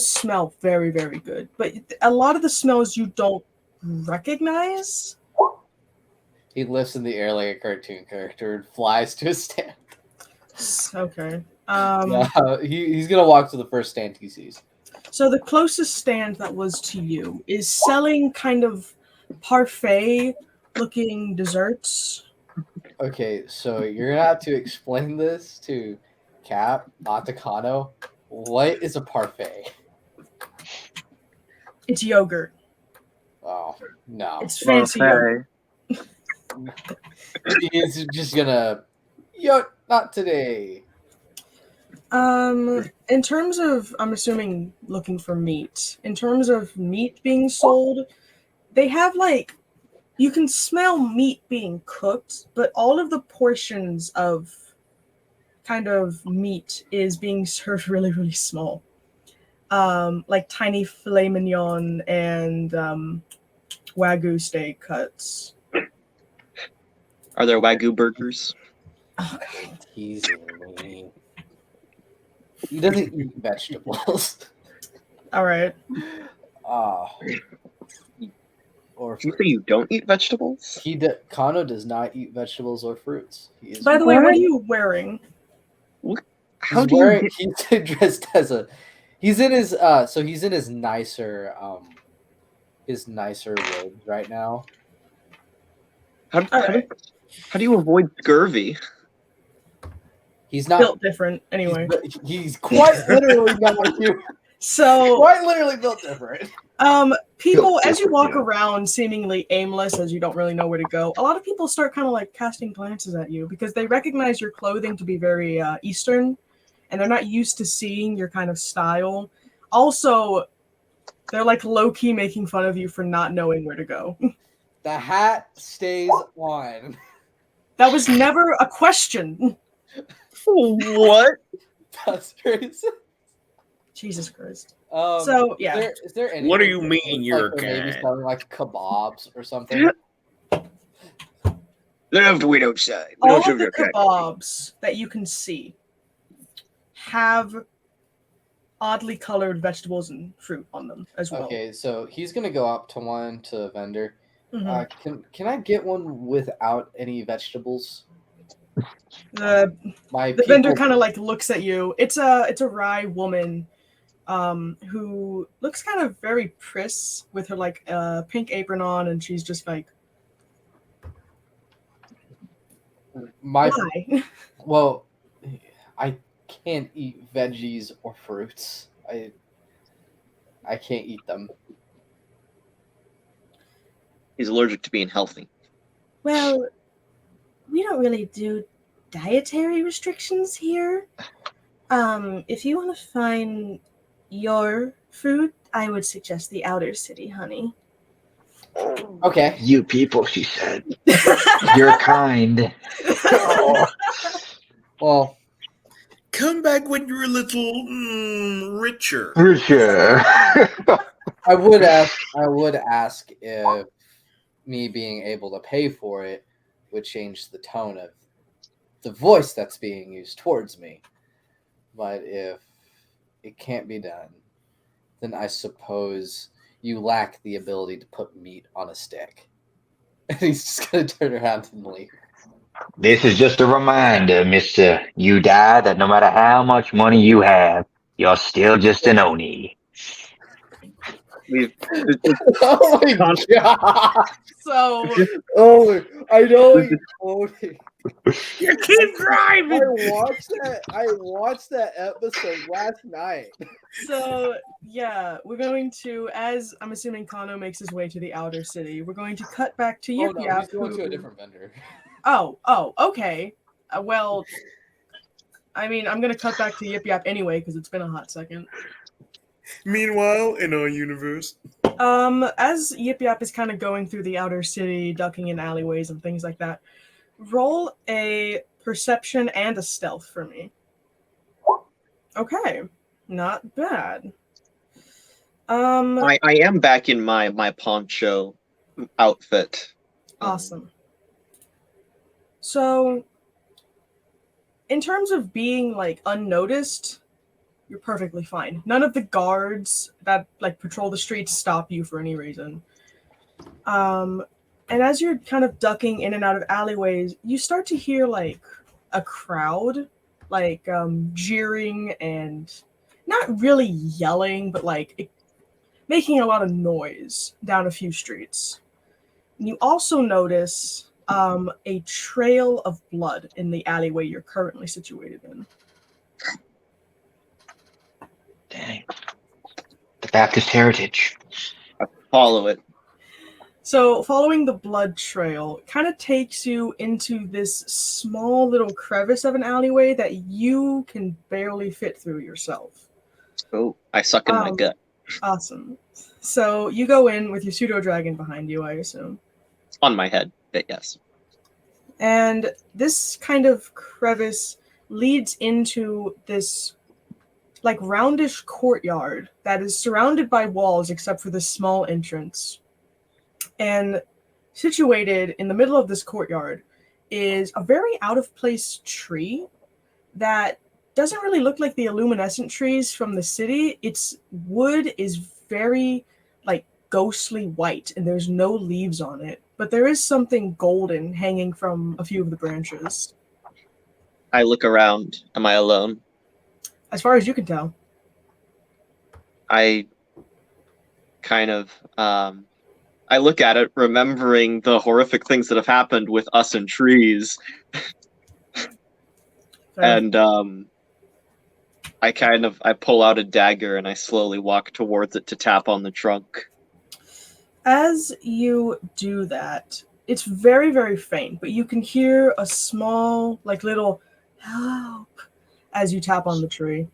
smell very, very good, but a lot of the smells you don't recognize. He lifts in the air like a cartoon character and flies to his stand. Okay. He's gonna walk to the first stand he sees. So the closest stand that was to you is selling kind of parfait-looking desserts. Okay, so you're gonna have to explain this to Cap, not to Kano. What is a parfait? It's yogurt. Oh no. It's fancy yogurt. He's just gonna not today. In terms of, I'm assuming looking for meat. In terms of meat being sold, they have like, you can smell meat being cooked, but all of the portions of kind of meat is being served really, really small. Like tiny filet mignon and Wagyu steak cuts. Are there Wagyu burgers? Oh, Teasing me. He doesn't eat vegetables. all right. Oh. Or You say you don't eat vegetables? Kano does not eat vegetables or fruits. He is By the way, what are you wearing? How do you get... He's dressed as a. He's in his nicer robes right now. How do you avoid scurvy? He's not Built different, anyway. He's quite literally not you. So Quite literally built different. people, as you walk around seemingly aimless, as you don't really know where to go, a lot of people start kind of like casting glances at you because they recognize your clothing to be very Eastern, and they're not used to seeing your kind of style. Also, they're like low-key making fun of you for not knowing where to go. The hat stays on. That was never a question. What? That's crazy. Jesus Christ. So yeah. Is there any? What do you mean you're like they're maybe gay? selling like kebabs or something? They don't have to wait outside. We All don't of the have to- kebabs that you can see have oddly colored vegetables and fruit on them as well. Okay, so he's gonna go up to a vendor. Mhm. Can I get one without any vegetables? The My vendor kind of like looks at you. It's a Rye woman, who looks kind of very pris with her like pink apron on, and she's just like, my why? well, I can't eat veggies or fruits. I can't eat them. He's allergic to being healthy. Well, we don't really do dietary restrictions here. If you want to find your food, I would suggest the outer city, honey. Okay. You people, she said. You're kind. Oh. Well, Come back when you're a little richer. For sure. I would ask if me being able to pay for it would change the tone of the voice that's being used towards me. But if it can't be done, then I suppose you lack the ability to put meat on a stick. And he's just gonna turn around and leave. This is just a reminder, Mr. You die, that no matter how much money you have, you're still just an Oni. We've Oh my god! So Oh, I know you told me. You keep driving. I watched that episode last night. So yeah, we're going to, as I'm assuming Kano makes his way to the outer city, we're going to cut back to Oh Yip no, Yap. he's going to a different vendor. Oh, okay. Well, I mean, I'm gonna cut back to Yip Yap anyway because it's been a hot second. Meanwhile, in our universe, As Yip Yap is kind of going through the outer city, ducking in alleyways and things like that, roll a perception and a stealth for me. Okay, not bad. I am back in my poncho outfit. Awesome. So, in terms of being like unnoticed, you're perfectly fine. None of the guards that like patrol the streets stop you for any reason. And as you're kind of ducking in and out of alleyways, you start to hear like a crowd, like jeering and not really yelling, but like making a lot of noise down a few streets. And you also notice a trail of blood in the alleyway you're currently situated in. Dang. The Baptist heritage. Follow it. So following the blood trail kind of takes you into this small little crevice of an alleyway that you can barely fit through yourself. Oh, I suck in my gut. Awesome. So you go in with your pseudo dragon behind you, I assume. On my head, but yes. And this kind of crevice leads into this like roundish courtyard that is surrounded by walls except for this small entrance. And situated in the middle of this courtyard is a very out of place tree that doesn't really look like the luminescent trees from the city. Its wood is very like ghostly white and there's no leaves on it, but there is something golden hanging from a few of the branches. I look around. Am I alone? As far as you can tell. I kind of I look at it, remembering the horrific things that have happened with us and trees. And I pull out a dagger and I slowly walk towards it to tap on the trunk. As you do that, it's very, very faint, but you can hear a small, like little help as you tap on the tree.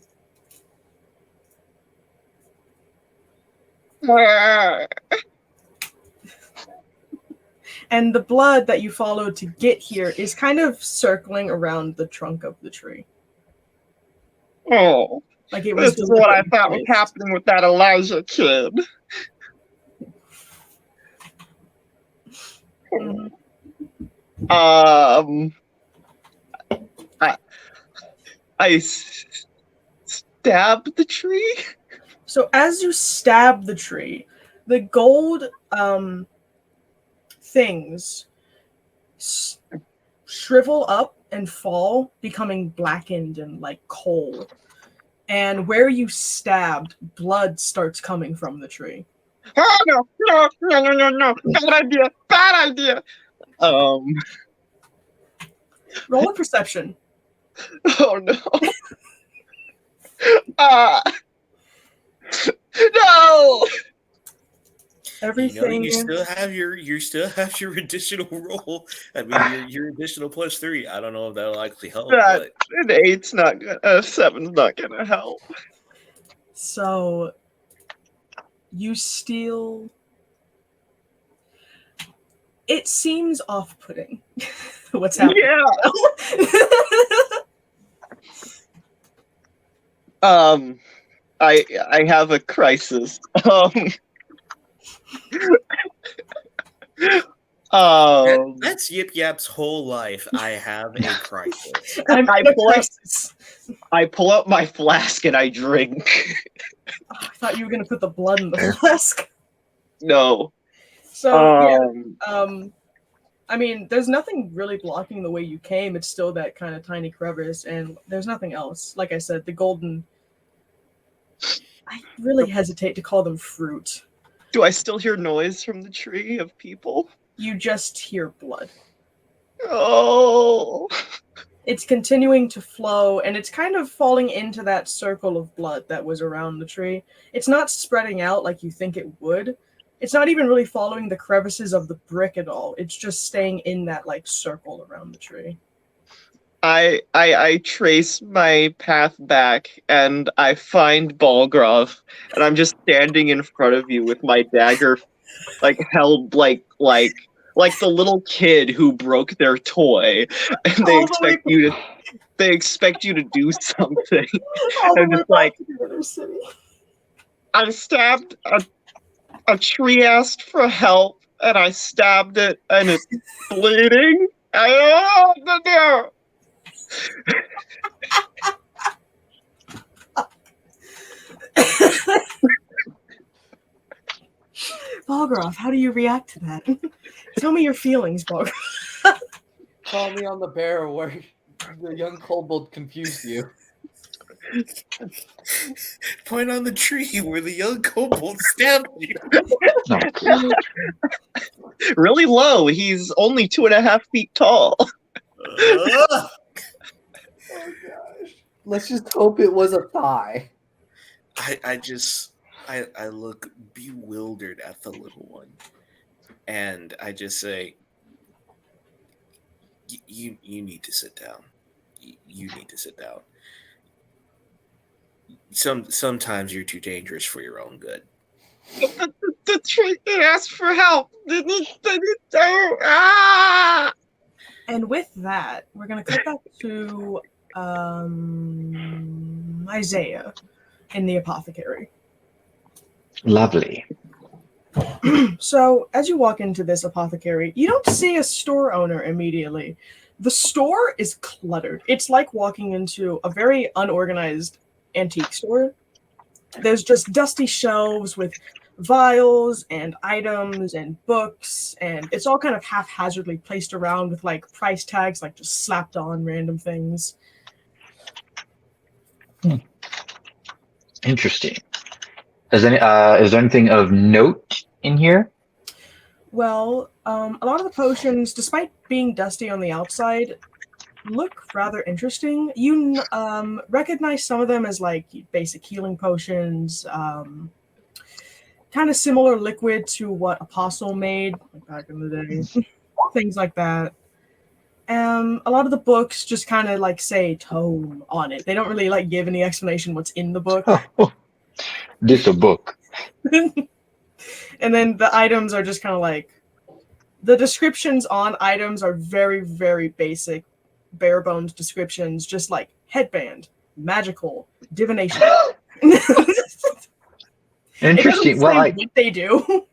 And the blood that you followed to get here is kind of circling around the trunk of the tree. Oh, like it was. This is what I thought was happening with that Elijah kid. Mm-hmm. I stabbed the tree. So as you stab the tree, the gold things shrivel up and fall, becoming blackened and like coal. And where you stabbed, blood starts coming from the tree. Oh no! Bad idea. Roll a perception. Oh no. No. Everything. you still have your additional roll. I mean, your additional +3. I don't know if that'll actually help, That but an 8's not gonna, 7's not gonna help. So you steal. It seems off-putting. What's happening? Yeah. I have a crisis. that's Yip Yap's whole life. I have a crisis. I'm I in a pull out- crisis. I pull out my flask and I drink. Oh, I thought you were gonna put the blood in the flask. No. So I mean, there's nothing really blocking the way you came. It's still that kind of tiny crevice, and there's nothing else. Like I said, the golden. I really hesitate to call them fruit. Do I still hear noise from the tree of people? You just hear blood. Oh. It's continuing to flow, and it's kind of falling into that circle of blood that was around the tree. It's not spreading out like you think it would. It's not even really following the crevices of the brick at all. It's just staying in that like circle around the tree. I trace my path back and I find Balgrov, and I'm just standing in front of you with my dagger like held like the little kid who broke their toy, and they expect you to do something. I'm just like, I stabbed a tree, asked for help, and I stabbed it, and it's bleeding. Balgrov, how do you react to that? Tell me your feelings, Balgrov. Call me on the bear where the young kobold confused you. Point on the tree where the young kobold stabbed you. Really low. He's only 2.5 feet tall. Oh gosh. Let's just hope it was a thigh. I look bewildered at the little one, and I just say, you need to sit down. You need to sit down. Sometimes you're too dangerous for your own good. The tree asked for help. And with that, we're going to cut back to Isaiah in the apothecary. Lovely. So, as you walk into this apothecary, you don't see a store owner immediately. The store is cluttered. It's like walking into a very unorganized antique store. There's just dusty shelves with vials and items and books, and it's all kind of haphazardly placed around with like price tags like just slapped on random things. Interesting. Is there anything of note in here? Well, a lot of the potions, despite being dusty on the outside, look rather interesting. You recognize some of them as like basic healing potions, kind of similar liquid to what Apostle made back in the day, things like that. A lot of the books just kind of like say tome on it. They don't really like give any explanation what's in the book. This a book. And then the items are just kind of like, the descriptions on items are very, very basic, bare bones descriptions, just like headband, magical, divination. Interesting. Well, what they do.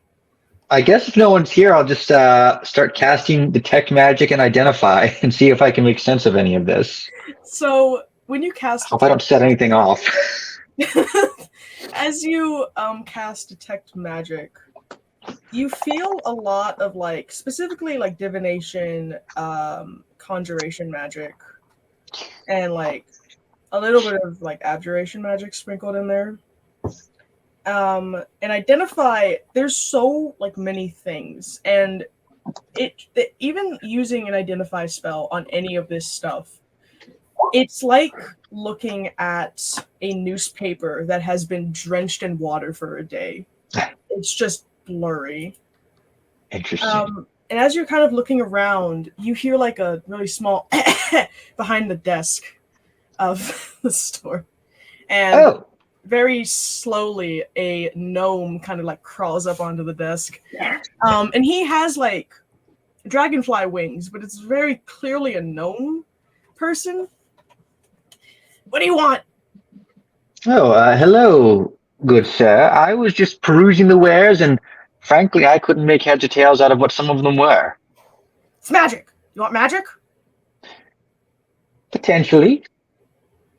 I guess if no one's here, I'll just start casting Detect Magic and Identify and see if I can make sense of any of this. So when you cast, Hope I don't set anything off. as you cast Detect Magic, you feel a lot of like, specifically like divination, conjuration magic, and like a little bit of like abjuration magic sprinkled in there. And Identify, there's so like many things, and it even using an Identify spell on any of this stuff, it's like looking at a newspaper that has been drenched in water for a day. It's just blurry. Interesting. And as you're kind of looking around, you hear like a really small behind the desk of the store. And very slowly, a gnome kind of like crawls up onto the desk. And he has like dragonfly wings, but it's very clearly a gnome person. What do you want? Oh, hello, good sir. I was just perusing the wares, and frankly, I couldn't make heads or tails out of what some of them were. It's magic. You want magic? Potentially.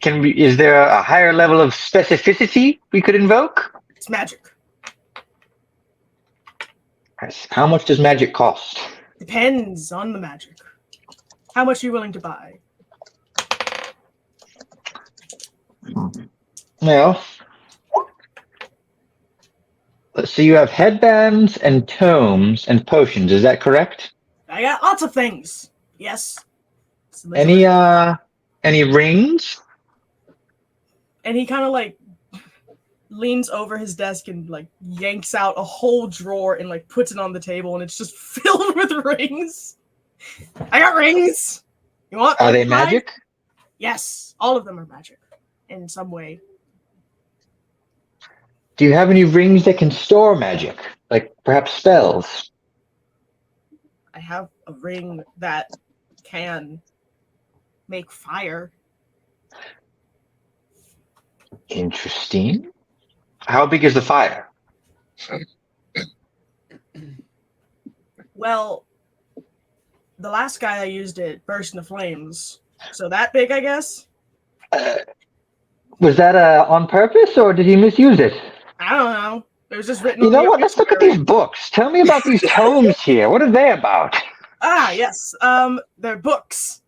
Is there a higher level of specificity we could invoke? It's magic. How much does magic cost? Depends on the magic. How much are you willing to buy? Well, so you have headbands and tomes and potions, is that correct? I got lots of things. Yes. Any rings? And he kind of like leans over his desk and like yanks out a whole drawer and like puts it on the table, and it's just filled with rings. I got rings. You want? Are they magic? Yes, all of them are magic in some way. Do you have any rings that can store magic? Like perhaps spells? I have a ring that can make fire. Interesting. How big is the fire? Well, the last guy that used it burst into flames. So that big, I guess? Was that on purpose, or did he misuse it? I don't know. It was just written You on know the what? Let's look at obituary. these books. Tell me about these tomes here. What are they about? Ah, yes. They're books.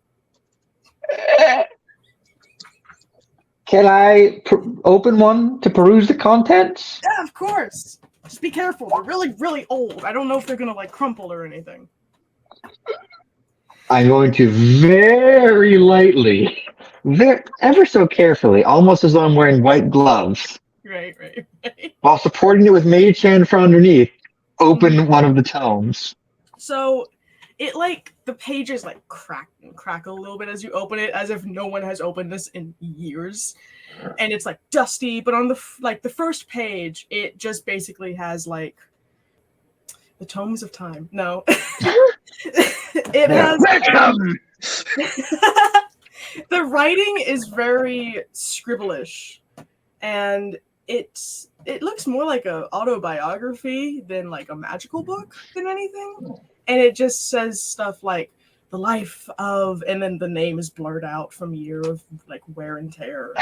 Can I open one to peruse the contents? Yeah, of course. Just be careful. They're really, really old. I don't know if they're gonna like crumple or anything. I'm going to very lightly, ever so carefully, almost as though I'm wearing white gloves, Right. while supporting it with mage hand from underneath, open one of the tomes. So it like the pages like crack a little bit as you open it, as if no one has opened this in years, and it's like dusty. But on the the first page, it just basically has like the tomes of time. No, it has. The writing is very scribblish, and it looks more like a autobiography than like a magical book than anything. And it just says stuff like the life of, and then the name is blurred out from year of like wear and tear.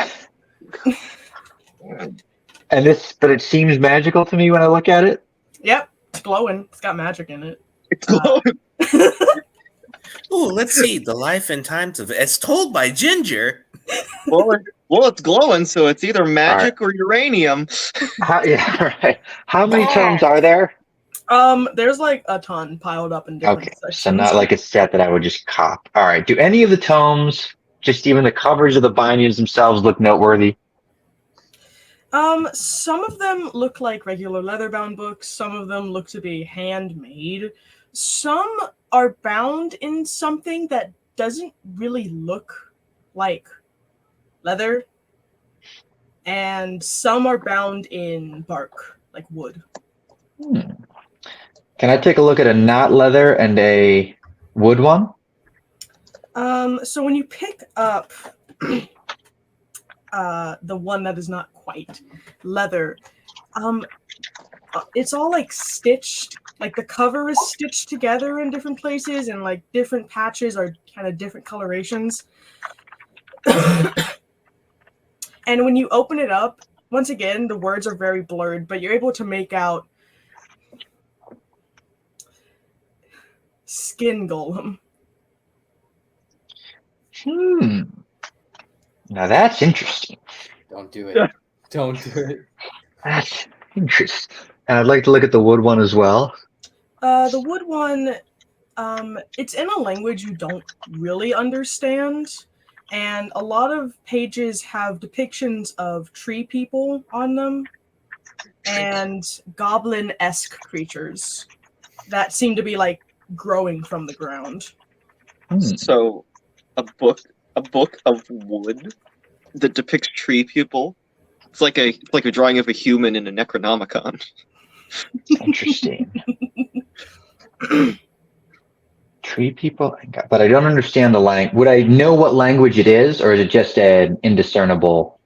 But it seems magical to me when I look at it. Yep, it's glowing. It's got magic in it. It's glowing. Oh, let's see. The life and times of as told by Ginger. Well, it's glowing, so it's either magic or uranium. Right. How many tomes are there? There's like a ton piled up in different sections. So not like a set that I would just cop. All right. Do any of the tomes, just even the covers of the bindings themselves, look noteworthy? Some of them look like regular leather-bound books. Some of them look to be handmade. Some are bound in something that doesn't really look like leather. And some are bound in bark, like wood. Can I take a look at a not leather and a wood one? So when you pick up the one that is not quite leather, it's all like stitched. Like the cover is stitched together in different places, and like different patches are kind of different colorations. And when you open it up, once again, the words are very blurred, but you're able to make out skin golem. Now that's interesting. Don't do it. Don't do it. That's interesting. And I'd like to look at the wood one as well. The wood one, it's in a language you don't really understand, and a lot of pages have depictions of tree people on them. and goblin-esque creatures that seem to be like growing from the ground. So, a book of wood that depicts tree people. It's like a drawing of a human in a Necronomicon. Interesting. Tree people, but I don't understand the language. Would I know what language it is, or is it just an indiscernible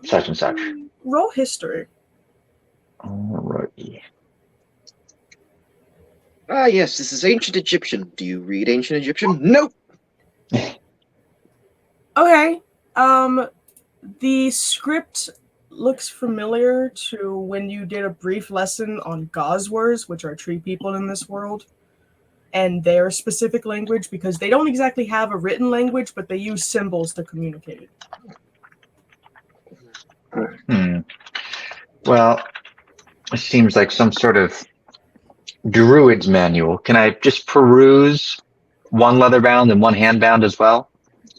such and such? Roll history. Alrighty. Ah, yes, this is ancient Egyptian. Do you read ancient Egyptian? Nope. Okay. The script looks familiar to when you did a brief lesson on Goswers, which are tree people in this world, and their specific language, because they don't exactly have a written language, but they use symbols to communicate. Well, it seems like some sort of druid's manual. Can I just peruse one leather bound and one hand bound as well?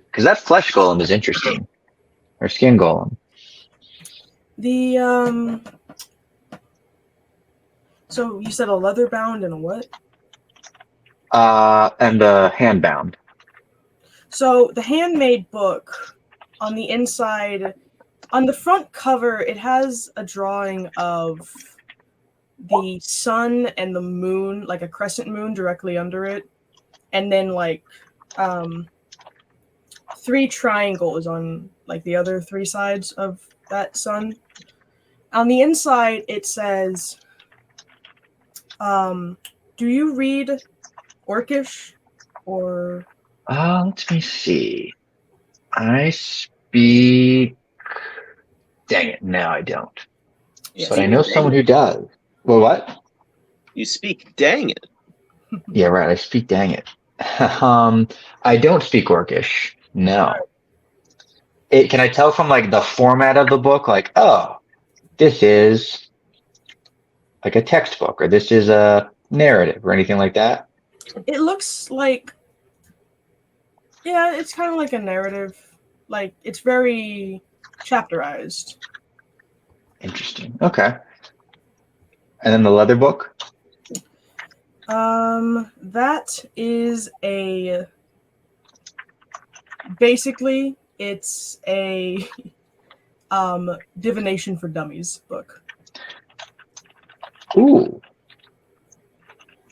Because that flesh golem is interesting. Or skin golem. The so you said a leather bound and a what? And the hand bound. So the handmade book, on the inside, on the front cover, it has a drawing of the sun and the moon, like a crescent moon directly under it, and then like 3 triangles on like the other 3 sides of that sun. On the inside, it says, do you read Orcish or... Let me see. I speak... Dang it, no I don't. Yes. But I know someone who does. Well, what? You speak dang it. Yeah, right, I speak dang it. I don't speak Orcish. No. Can I tell from like the format of the book, like, oh, this is like a textbook, or this is a narrative, or anything like that? It looks like... Yeah, it's kind of like a narrative. Like, it's very chapterized. Interesting. Okay. And then the leather book? That is a... Basically, it's a divination for dummies book. Ooh.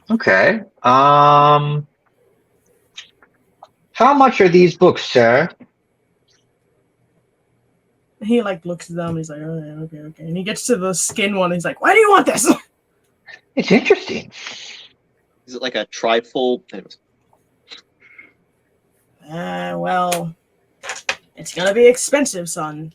Okay. How much are these books, sir? He like looks at them and he's like, oh, okay. And he gets to the skin one and he's like, why do you want this? It's interesting. Is it like a trifold? Well, it's gonna be expensive, son.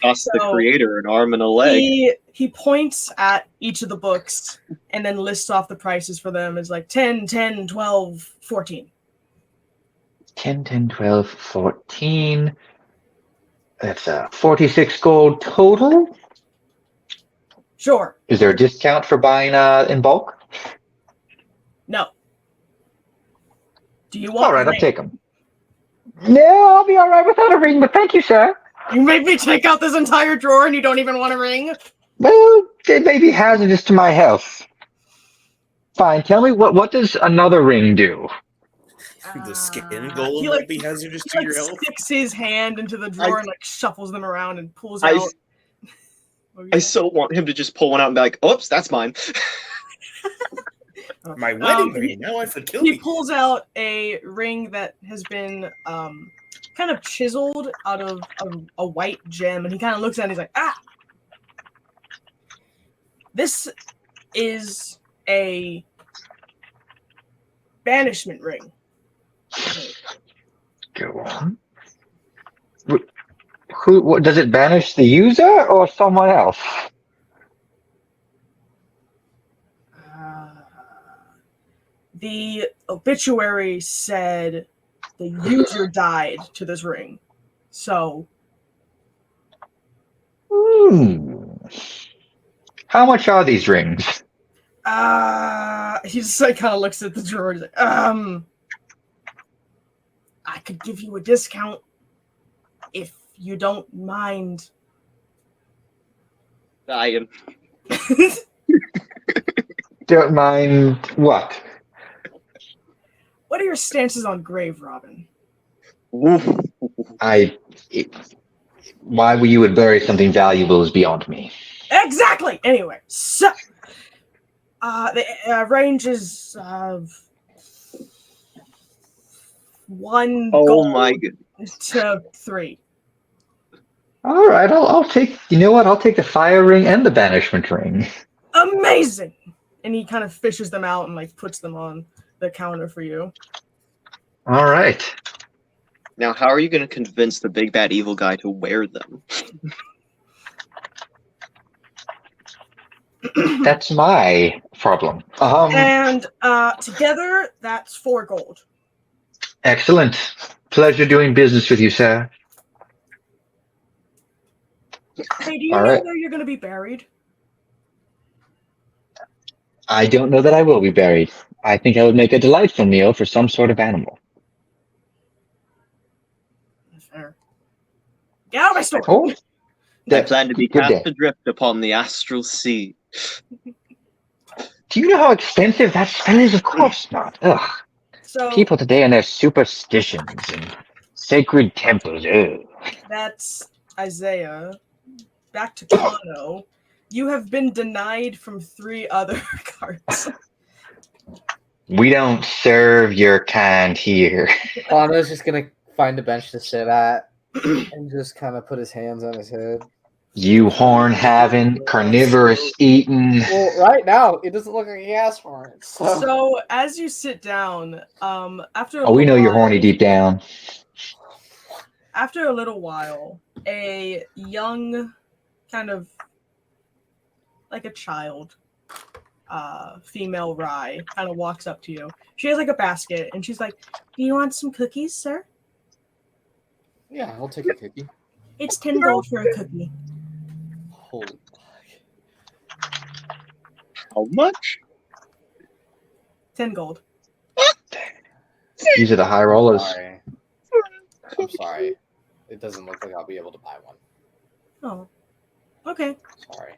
Cost the creator an arm and a leg. He points at each of the books and then lists off the prices for them. It's like 10, 10, 12, 14. 10, 10, 12, 14. That's 46 gold total. Sure. Is there a discount for buying in bulk? No. Do you want? All right, I'll take them. No, I'll be all right without a ring, but thank you, sir. You made me take out this entire drawer and you don't even want a ring? Well, it may be hazardous to my health. Fine, tell me, what does another ring do? The skin golem he, will like, be hazardous He to like your health. sticks his hand into the drawer and like shuffles them around and pulls out. I so want him to just pull one out and be like, oops, that's mine. My wedding ring. Now I have to kill He me. pulls out a ring that has been kind of chiseled out of a white gem, and he kind of looks at it and he's like, ah! This is a banishment ring. Go on. What does it banish, the user or someone else? The obituary said the user died to this ring. So. How much are these rings? He just like kind of looks at the drawer. He's like, I could give you a discount if you don't mind. Dying. Don't mind what? What are your stances on grave robbing? Woof. Why you would bury something valuable is beyond me. Exactly. Anyway, so the range is one Oh gold my goodness. to 3. All right, I'll take. You know what? I'll take the fire ring and the banishment ring. Amazing. And he kind of fishes them out and like puts them on the counter for you. All right. Now, how are you going to convince the big bad evil guy to wear them? That's my problem. And together, that's 4 gold. Excellent. Pleasure doing business with you, sir. Hey, do you All know right. where you're going to be buried? I don't know that I will be buried. I think I would make a delightful meal for some sort of animal. Fair. Get out of my store. Oh, I plan to be good cast day. adrift upon the astral sea. Do you know how expensive that spell is? Of course not. Ugh. So People today and their superstitions and sacred temples. Ugh. that's Isaiah. Back to Kano. You have been denied from 3 other cards. We don't serve your kind here. Kano's just gonna find a bench to sit at and just kind of put his hands on his head. You horn having, carnivorous eating. Well, right now it doesn't look like he has horns. So as you sit down, after a Oh, we know little you're while- horny deep down. After a little while, a young, kind of like a child, female Rye kind of walks up to you. She has like a basket, and she's like, "Do you want some cookies, sir? Yeah, I'll take a cookie. It's 10 gold for a cookie." Holy. How much? 10 gold. These are the high rollers. Sorry. I'm sorry. It doesn't look like I'll be able to buy one. Oh, okay. Sorry.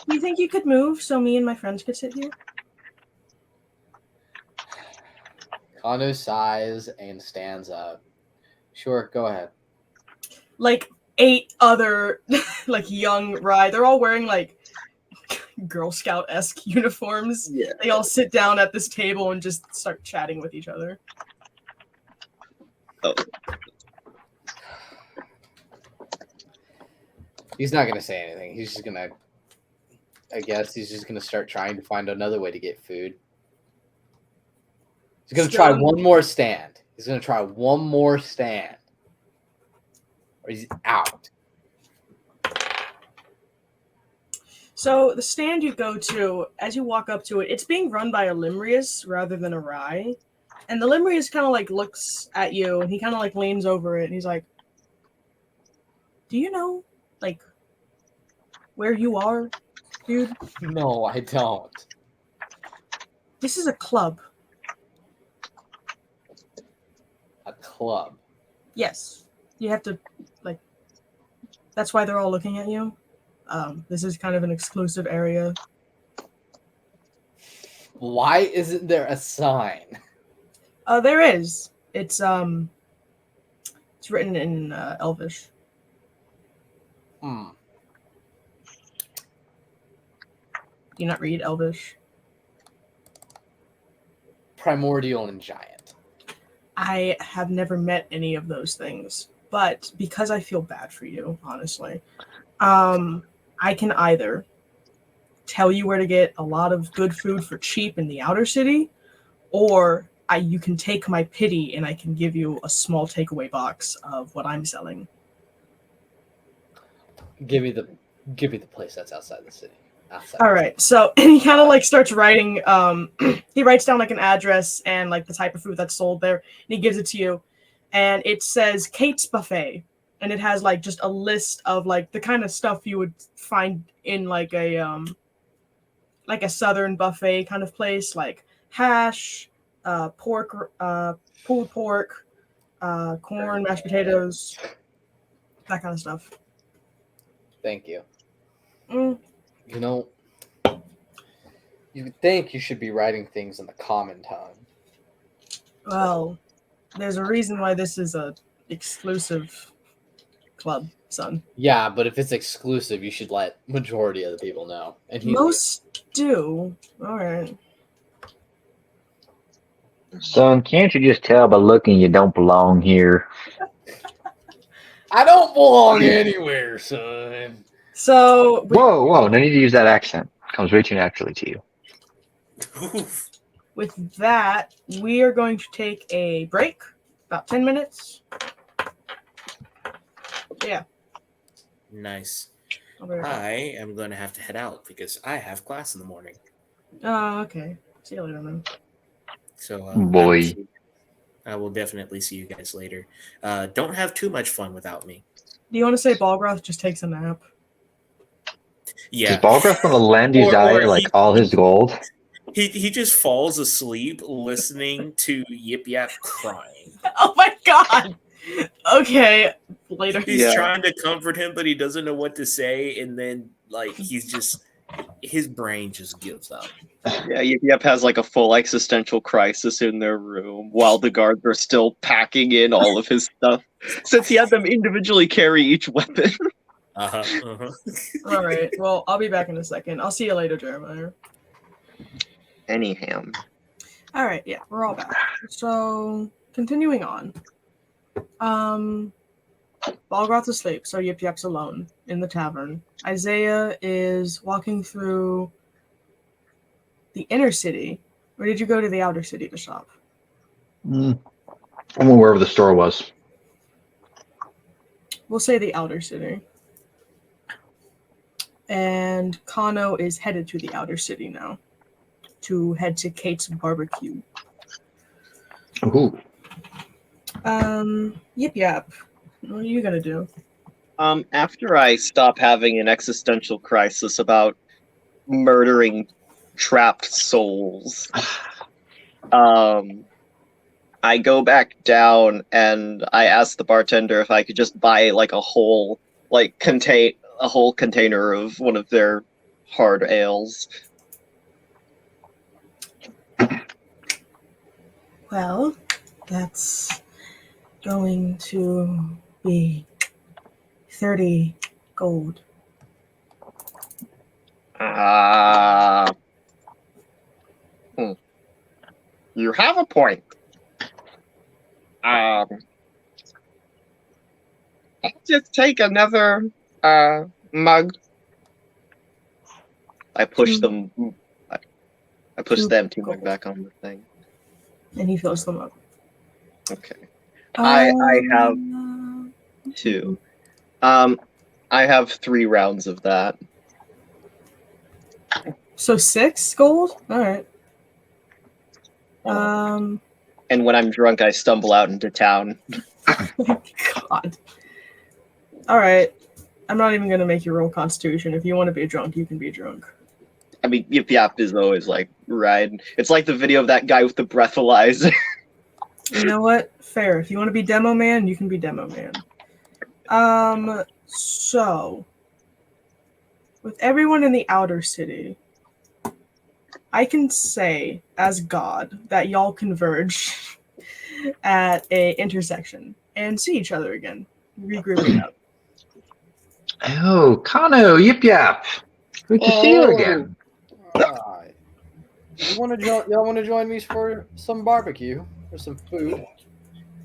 You think you could move so me and my friends could sit here? Kano sighs and stands up. Sure, go ahead. Like 8 other like young Rye. They're all wearing like Girl Scout-esque uniforms. Yeah. They all sit down at this table and just start chatting with each other. Oh. He's not gonna say anything. He's just gonna. I guess he's just gonna start trying to find another way to get food. He's gonna try one more stand. He's gonna try one more stand, or he's out. So the stand you go to, as you walk up to it, it's being run by a Limrius rather than a Rye. And the Limrius kind of like looks at you and he kind of like leans over it and he's like, "Do you know like where you are, dude? No, I don't. This is a club." A club. Yes. You have to like that's why they're all looking at you. This is kind of an exclusive area. Why isn't there a sign? There is. It's written in Elvish. Hmm. Do you not read Elvish? Primordial and giant. I have never met any of those things, but because I feel bad for you, honestly, I can either tell you where to get a lot of good food for cheap in the outer city, or you can take my pity and I can give you a small takeaway box of what I'm selling. Give me the place that's outside the city. Outside. All right, so and he kind of like starts writing. He writes down like an address and like the type of food that's sold there, and he gives it to you, and it says Kate's Buffet, and it has like just a list of like the kind of stuff you would find in like a southern buffet kind of place, like hash, pork, pulled pork, corn, mashed potatoes, that kind of stuff. Thank you. Mm, You know, you would think you should be writing things in the common tongue. well, there's a reason why this is a exclusive club, son. Yeah, but if it's exclusive, you should let majority of the people know. And he Most do. All right. Son, can't you just tell by looking you don't belong here? I don't belong anywhere, son. So Whoa! No need to use that accent. Comes way too naturally to you. Oof. with that, we are going to take a break, about 10 minutes. Yeah. Nice. I'll be right back. I am going to have to head out because I have class in the morning. Oh, okay. See you later, man. So, Boy. I will definitely see you guys later. Don't have too much fun without me. Do you want to say Balgroth just takes a nap? Yeah. Does Balgroth want to lend you Zaire like all his gold? He just falls asleep listening to Yip Yap crying. Oh my god! Okay, later. He's Yeah. trying to comfort him, but he doesn't know what to say, and then his brain just gives up. Yeah, Yep has like a full existential crisis in their room while the guards are still packing in all of his stuff. Since he had them individually carry each weapon. All right. Well, I'll be back in a second. I'll see you later, Jeremiah. Anyhow. All right. Yeah, we're all back. So, continuing on. Balgroth's asleep, so Yip Yap's alone in the tavern. Isaiah is walking through the inner city. Or did you go to the outer city to shop? I went wherever the store was. We'll say the outer city. And Kano is headed to the outer city now to head to Kate's barbecue. Ooh. Yip Yap. What are you gonna do? After I stop having an existential crisis about murdering trapped souls, I go back down and I ask the bartender if I could just buy like a whole container of one of their hard ales. Well, that's going to be 30 gold. You have a point. I'll just take another mug. I push them. I push the empty mug back on the thing. And he fills them up. Okay. I have 2. I have 3 rounds of that. So 6 gold? Alright. And when I'm drunk, I stumble out into town. God. Alright. I'm not even going to make you roll Constitution. If you want to be drunk, you can be drunk. I mean, Yip Yap is always like riding. It's like the video of that guy with the breathalyzer. You know what? Fair. If you want to be demo man, you can be demo man. So with everyone in the outer city, I can say as God that y'all converge at a intersection and see each other again, regrouping up. Oh, Kano, Yip Yap. Good to see you again. Alright. Y'all want to join me for some barbecue or some food?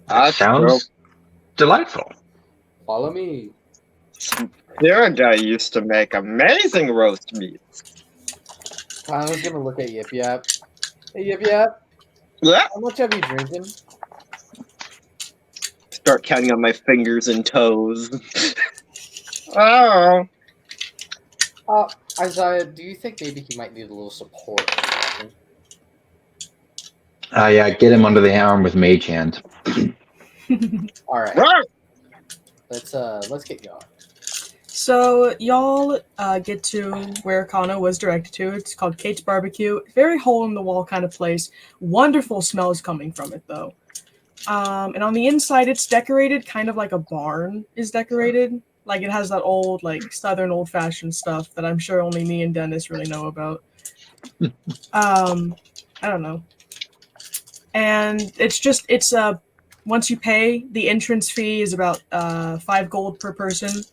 That sounds delightful. Follow me. Their guy used to make amazing roast meats. I was gonna look at Yip Yap. Hey Yip Yap, Yeah. how much have you drinking? Start counting on my fingers and toes. Oh. Isaiah, do you think maybe he might need a little support? Yeah, get him under the arm with Mage Hand. All right, Right. let's get going. So y'all get to where Kano was directed to. It's called Kate's Barbecue. Very hole in the wall kind of place. Wonderful smells coming from it though. And on the inside, it's decorated kind of like a barn is decorated. Like it has that old, like Southern old-fashioned stuff that I'm sure only me and Dennis really know about. I don't know. And it's once you pay, the entrance fee is about 5 gold per person.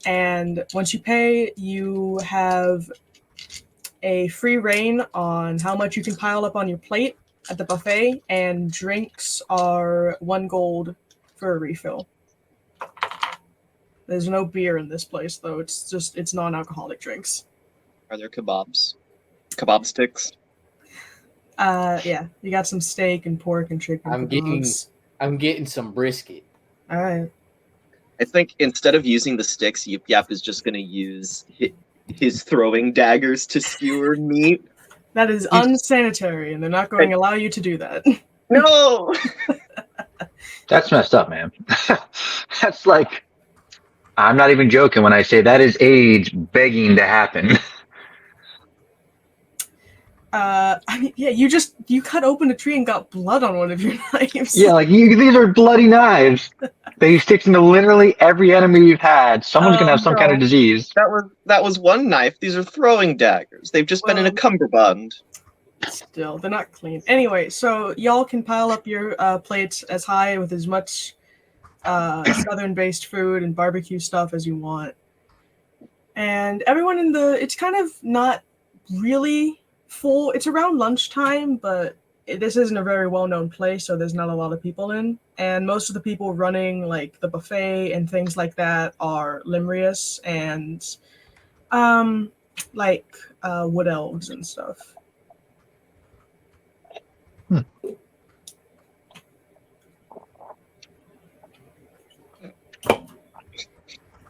And once you pay, you have a free reign on how much you can pile up on your plate at the buffet, and drinks are 1 gold for a refill. There's no beer in this place, though. It's non-alcoholic drinks. Are there kebabs? Kebab sticks? Yeah, you got some steak and pork and chicken kebabs. I'm getting some brisket. All right. I think instead of using the sticks, Yip Yap is just going to use his throwing daggers to skewer meat. That is unsanitary, and they're not going to allow you to do that. No! That's messed up, man. That's like, I'm not even joking when I say that is age begging to happen. I mean, yeah, you cut open a tree and got blood on one of your knives. Yeah, like these are bloody knives. They stick into literally every enemy you've had. Someone's gonna have some kind of disease. That was one knife. These are throwing daggers. They've just been in a cummerbund. Still, they're not clean. Anyway, so y'all can pile up your plates as high with as much southern-based food and barbecue stuff as you want. And everyone it's kind of not really full. It's around lunchtime, but this isn't a very well-known place, so there's not a lot of people in. And most of the people running like the buffet and things like that are Limrius and wood elves and stuff.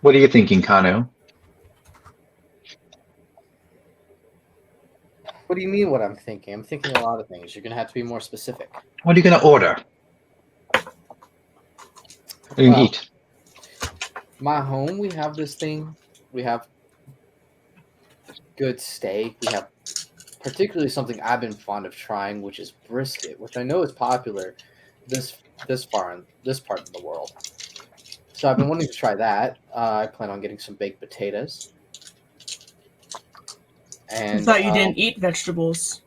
What are you thinking, Kano? What do you mean what I'm thinking? I'm thinking a lot of things. You're going to have to be more specific. What are you gonna order? What do you eat? My home, we have this thing. We have good steak. We have particularly something I've been fond of trying, which is brisket, which I know is popular this part of the world. So I've been wanting to try that. I plan on getting some baked potatoes. And I thought you didn't eat vegetables.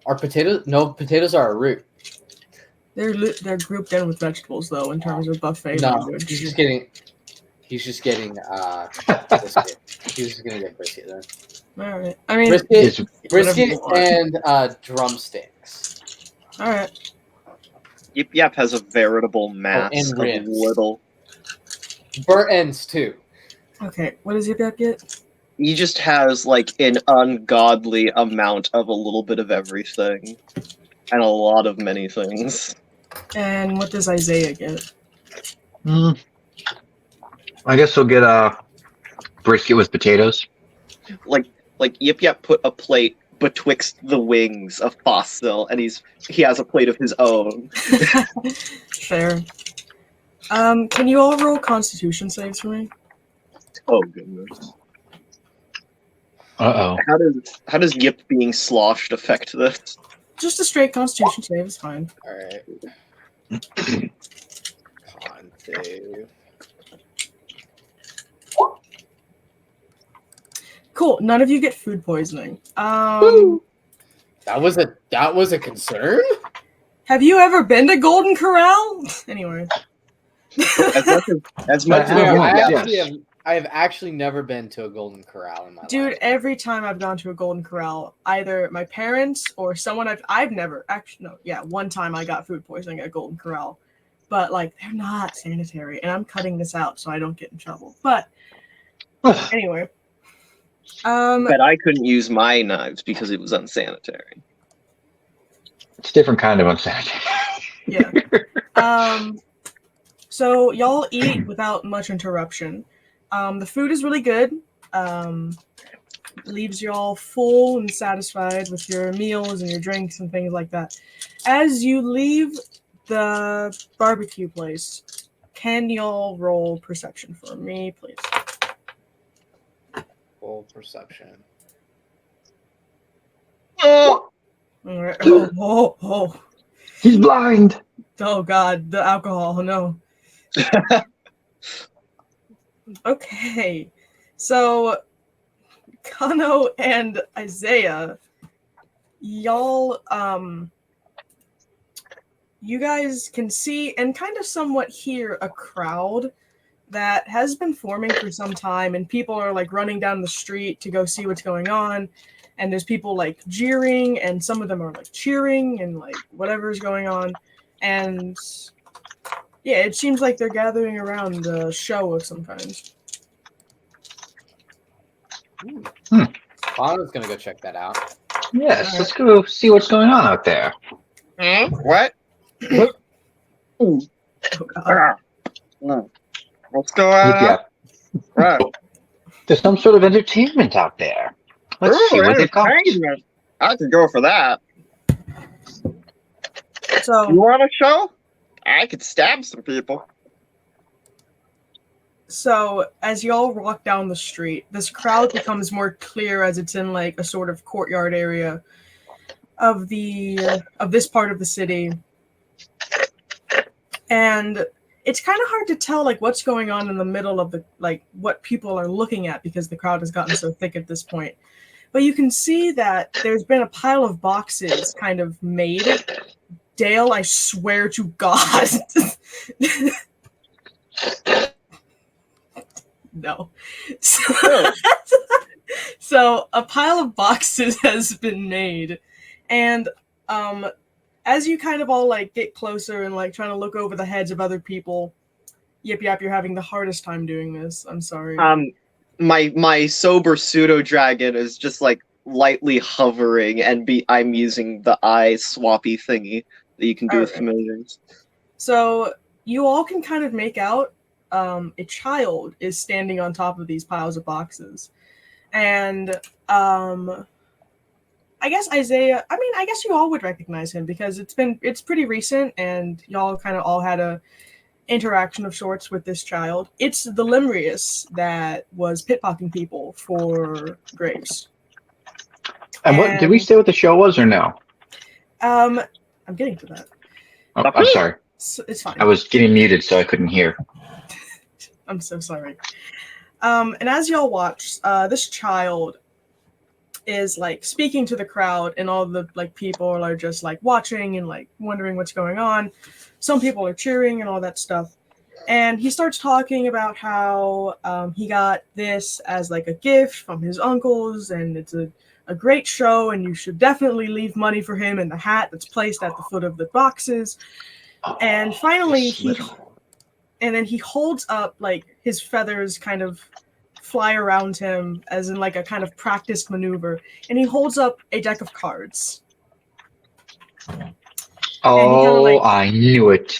Are potatoes? No, potatoes are a root. They're grouped in with vegetables though in terms of buffet language. He's just getting brisket. He's just gonna get brisket then. All right. I mean, brisket and drumsticks. All right. Yip Yap has a veritable mass of ribs. little. Burnt ends too. Okay. What does Yip Yap get? He just has like an ungodly amount of a little bit of everything, and a lot of many things. And what does Isaiah get? I guess we'll get brisket with potatoes. Like Yip Yap put a plate betwixt the wings of Fossil, and he has a plate of his own. Fair. Can you all roll Constitution saves for me? Oh goodness. Uh-oh. How does Yip being sloshed affect this? Just a straight Constitution save is fine. All right. Con save. Cool. None of you get food poisoning. That was a concern. Have you ever been to Golden Corral? Anyway. As much as I have actually never been to a Golden Corral in my life. Dude, every time I've gone to a Golden Corral, either my parents or someone I've never actually one time I got food poisoning at Golden Corral, but like they're not sanitary, and I'm cutting this out so I don't get in trouble. But anyway, but I couldn't use my knives because it was unsanitary. It's a different kind of unsanitary. Yeah. So y'all eat without much interruption. The food is really good. Leaves you all full and satisfied with your meals and your drinks and things like that. As you leave the barbecue place, can y'all roll perception for me, please? Full perception. Oh! All right. Oh. He's blind. Oh God, the alcohol. No. Okay, so Kano and Isaiah, y'all, you guys can see and kind of somewhat hear a crowd that has been forming for some time, and people are like running down the street to go see what's going on. And there's people like jeering, and some of them are like cheering, and like whatever's going on. And yeah, it seems like they're gathering around a show of some kind. Kano's gonna go check that out. Yes, let's go see what's going on out there. What? Oh, God. Let's go out. Yeah. Right. There's some sort of entertainment out there. Let's see what they've got. Entertainment. I could go for that. You So, want a show? I could stab some people. so as y'all walk down the street, this crowd becomes more clear as it's in like a sort of courtyard area of this part of the city. And it's kind of hard to tell like what's going on in the middle of the like what people are looking at because the crowd has gotten so thick at this point. But you can see that there's been a pile of boxes kind of made. Dale, I swear to God. No. So a pile of boxes has been made, and as you kind of all like get closer and like trying to look over the heads of other people, Yip Yap, you're having the hardest time doing this. I'm sorry. My sober pseudo dragon is just like lightly hovering, and I'm using the eye swappy thingy that you can do with Alright. familiars. So you all can kind of make out a child is standing on top of these piles of boxes. And I guess Isaiah, I guess you all would recognize him because it's pretty recent and y'all kind of all had a interaction of sorts with this child. It's the Limrius that was pickpocketing people for grapes. And what did we say what the show was or no? I'm getting to that. Oh, I'm sorry. It's fine. I was getting muted, so I couldn't hear. I'm so sorry. And as y'all watch, this child is like speaking to the crowd, and all the like people are just like watching and like wondering what's going on. Some people are cheering and all that stuff. And he starts talking about how he got this as like a gift from his uncles, and it's a great show, and you should definitely leave money for him in the hat that's placed at the foot of the boxes. And finally, he holds up like his feathers kind of fly around him as in like a kind of practiced maneuver, and he holds up a deck of cards. Oh, like, I knew it.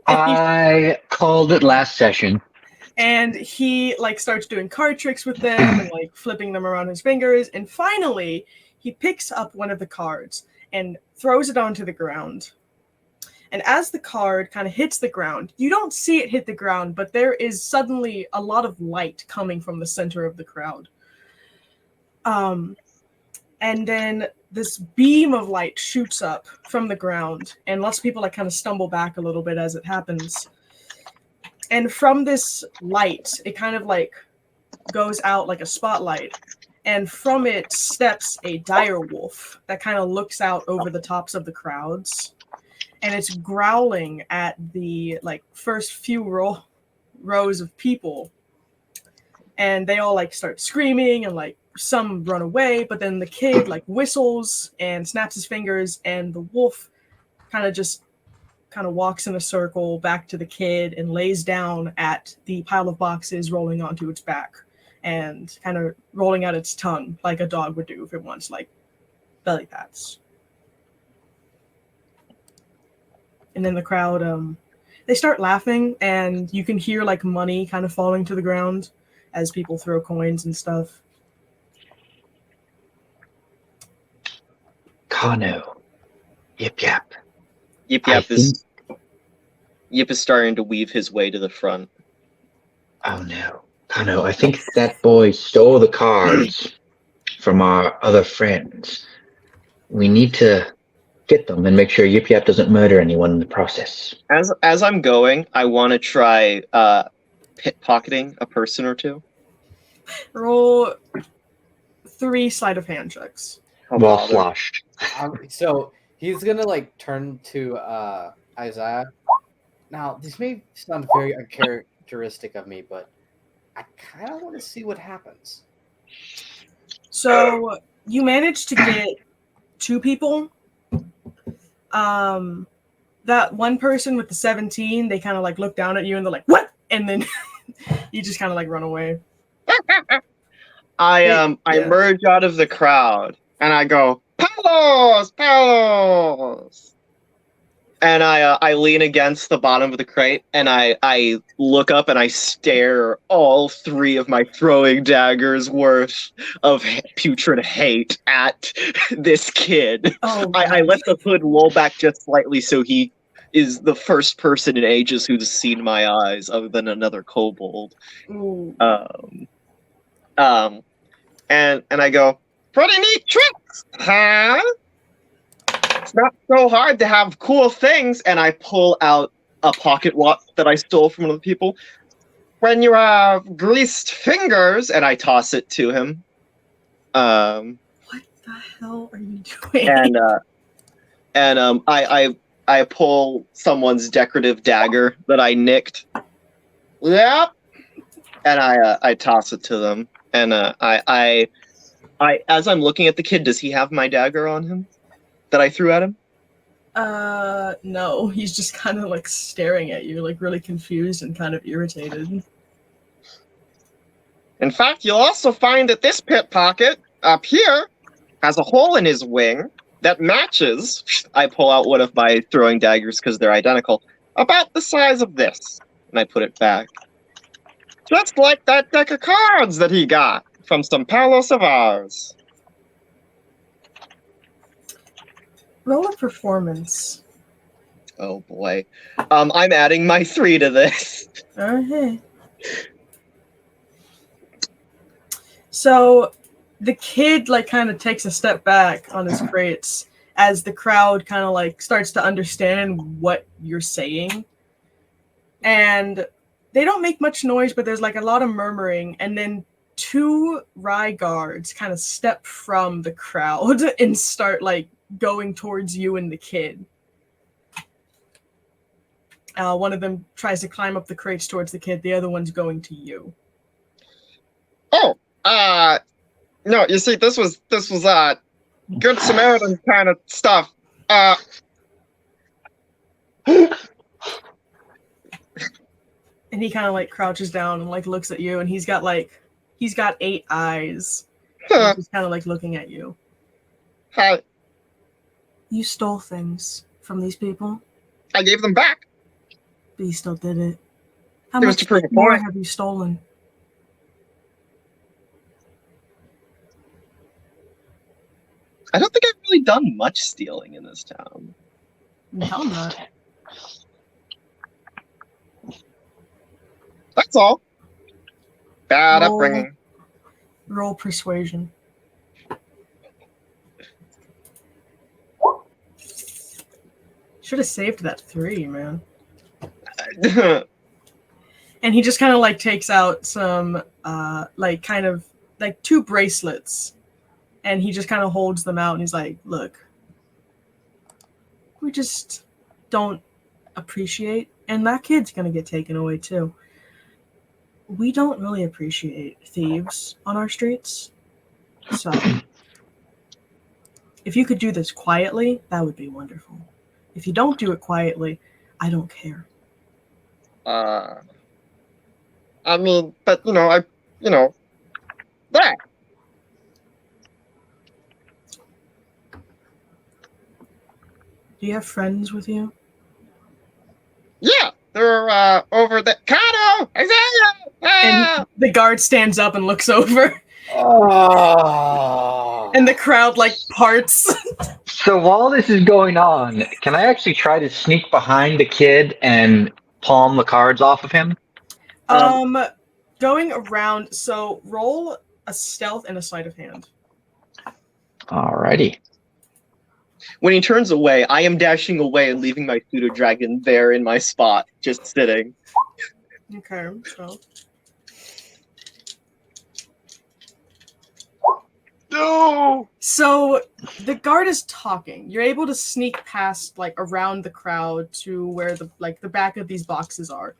I called it last session. And he like starts doing card tricks with them and like flipping them around his fingers, and finally he picks up one of the cards and throws it onto the ground. And as the card kind of hits the ground, you don't see it hit the ground, but there is suddenly a lot of light coming from the center of the crowd. And then this beam of light shoots up from the ground, and lots of people like kind of stumble back a little bit as it happens. And from this light, it kind of like goes out like a spotlight, and from it steps a dire wolf that kind of looks out over the tops of the crowds. And it's growling at the like first few rows of people, and they all like start screaming and like some run away, but then the kid like whistles and snaps his fingers, and the wolf kind of walks in a circle back to the kid and lays down at the pile of boxes, rolling onto its back and kind of rolling out its tongue like a dog would do if it wants like belly pats. And then the crowd, they start laughing, and you can hear like money kind of falling to the ground as people throw coins and stuff. Kano. Yip Yap. Yip Yap is starting to weave his way to the front. Oh no. Kano, I think that boy stole the cards from our other friends. We need to get them and make sure Yip Yap doesn't murder anyone in the process. As I'm going, I want to try pickpocketing a person or two. Roll 3 sleight of hand checks. Oh, Well bother. sloshed. So he's gonna like turn to Isaiah. Now this may sound very uncharacteristic of me, but I kind of want to see what happens. So you managed to get 2 people. That one person with the 17, they kind of like look down at you and they're like, "What?" And then you just kind of like run away. I Yeah. emerge out of the crowd and I go, "Palos, Palos!" And I lean against the bottom of the crate and I look up and I stare all 3 of my throwing daggers worth of putrid hate at this kid. Oh, I let the hood roll back just slightly so he is the first person in ages who's seen my eyes other than another kobold. Ooh. And I go, "Pretty neat tricks, huh? It's not so hard to have cool things." And I pull out a pocket watch that I stole from one of the people. "When you have greased fingers," and I toss it to him. What the hell are you doing? And I pull someone's decorative dagger that I nicked. Yep. And I toss it to them. And I as I'm looking at the kid, does he have my dagger on him that I threw at him? No, he's just kind of like staring at you, like really confused and kind of irritated. In fact, you'll also find that this pickpocket up here has a hole in his wing that matches. I pull out one of my throwing daggers because they're identical, about the size of this, and I put it back. Just like that deck of cards that he got from some Palos of ours. Roll a performance. Oh boy. I'm adding my 3 to this. Okay. So the kid like kind of takes a step back on his crates as the crowd kind of like starts to understand what you're saying. And they don't make much noise, but there's like a lot of murmuring, and then 2 Rye guards kind of step from the crowd and start like going towards you and the kid. One of them tries to climb up the crates towards the kid. The other one's going to you. Oh, no, you see, this was Good Samaritan kind of stuff. And he kind of like crouches down and like looks at you, and he's got 8 eyes. He's just kind of like looking at you. Hi, You stole things from these people, I gave them back. but you still did it. How It was to much prove a more point. have you stolen? I don't think I've really done much stealing in this town. Hell not. That's all. Bad Roll- upbringing. Roll persuasion. Should have saved that 3, man. And he just kind of like takes out some like kind of like 2 bracelets, and he just kind of holds them out and he's like, "Look, we just don't appreciate, and that kid's gonna get taken away too. We don't really appreciate thieves on our streets. So if you could do this quietly, that would be wonderful. If you don't do it quietly, I don't care." I mean, but there. Do you have friends with you? Yeah, they're over there. Kato! Isaiah! And the guard stands up and looks over, Oh. and the crowd like parts. So while this is going on, can I actually try to sneak behind the kid and palm the cards off of him? Going around. So roll a stealth and a sleight of hand. Alrighty. When he turns away, I am dashing away and leaving my pseudo dragon there in my spot, just sitting. Okay, so No. So the guard is talking. You're able to sneak past, like, around the crowd to where the back of these boxes are.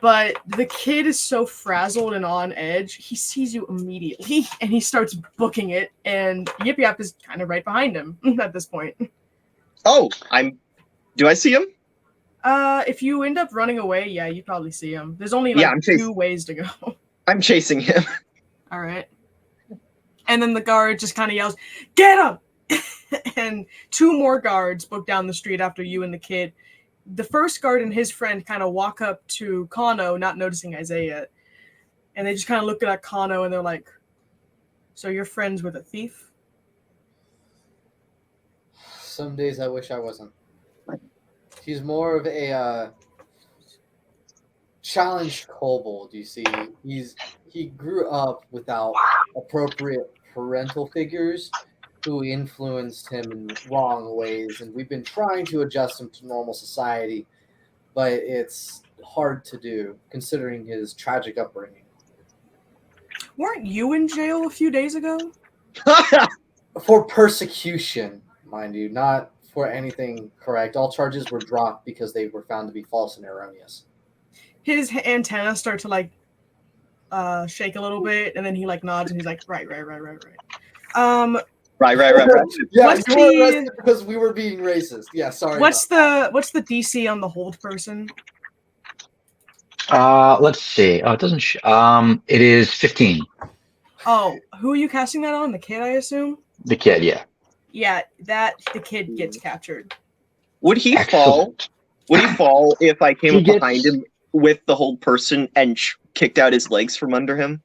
But the kid is so frazzled and on edge, he sees you immediately and he starts booking it, and Yip Yap is kind of right behind him at this point. Oh, do I see him? If you end up running away, yeah, you probably see him. There's only Yeah, like I'm 2 ways to go. I'm chasing him. All right. And then the guard just kind of yells, "Get him!" And 2 more guards book down the street after you and the kid. The first guard and his friend kind of walk up to Kano, not noticing Isaiah yet. And they just kind of look at Kano and they're like, "So you're friends with a thief?" Some days I wish I wasn't. He's more of a challenged kobold, you see. He grew up without appropriate parental figures who influenced him in wrong ways, and we've been trying to adjust him to normal society, but it's hard to do considering his tragic upbringing. Weren't you in jail a few days ago? For persecution, mind you, not for anything correct. All charges were dropped because they were found to be false and erroneous. His antennas start to like shake a little bit, and then he like nods and he's like, right. Right. Yeah, What's you were the- arrested because we were being racist. Yeah, sorry. What's the DC on the hold person? Let's see. Oh, it doesn't. It is 15. Oh, who are you casting that on? The kid, I assume. The kid, yeah. Yeah, the kid gets captured. Would he fall? Excellent. Would he fall if I came He up gets- behind him with the whole person and kicked out his legs from under him?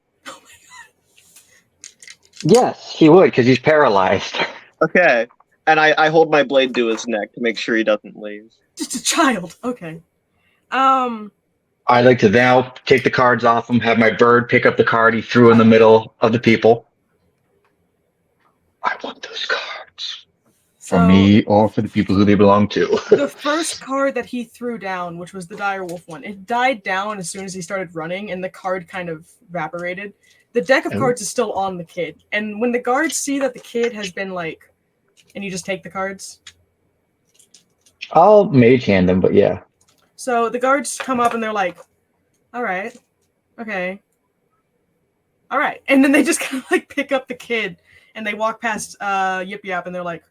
Yes, he would because he's paralyzed. Okay. And I hold my blade to his neck to make sure he doesn't leave. Just a child. Okay. I'd like to now take the cards off him, have my bird pick up the card he threw in the middle of the people. I want those cards. So For me or for the people who they belong to. the first card that he threw down, which was the direwolf one, it died down as soon as he started running, and the card kind of evaporated. The deck of Oh. cards is still on the kid, and when the guards see that the kid has been like, and you just take the cards. I'll mage hand them, but yeah. So the guards come up and they're like, "All right, okay, all right," and then they just kind of like pick up the kid and they walk past Yip Yap and they're like,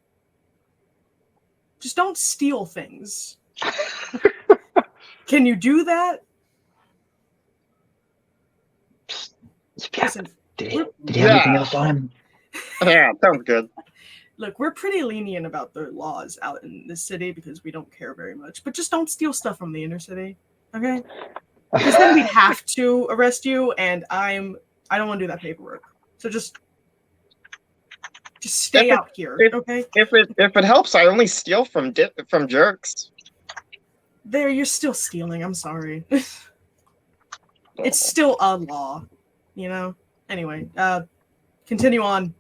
"Just don't steal things. Can you do that?" Listen, Did he have anything else on him? Yeah, sounds good. look, we're pretty lenient about the laws out in this city because we don't care very much. But just don't steal stuff from the inner city, okay? Because then we'd have to arrest you, and I don't want to do that paperwork. So just stay out here, okay? If it helps, I only steal from jerks. There, you're still stealing. I'm sorry. It's still a law, you know? Anyway, continue on,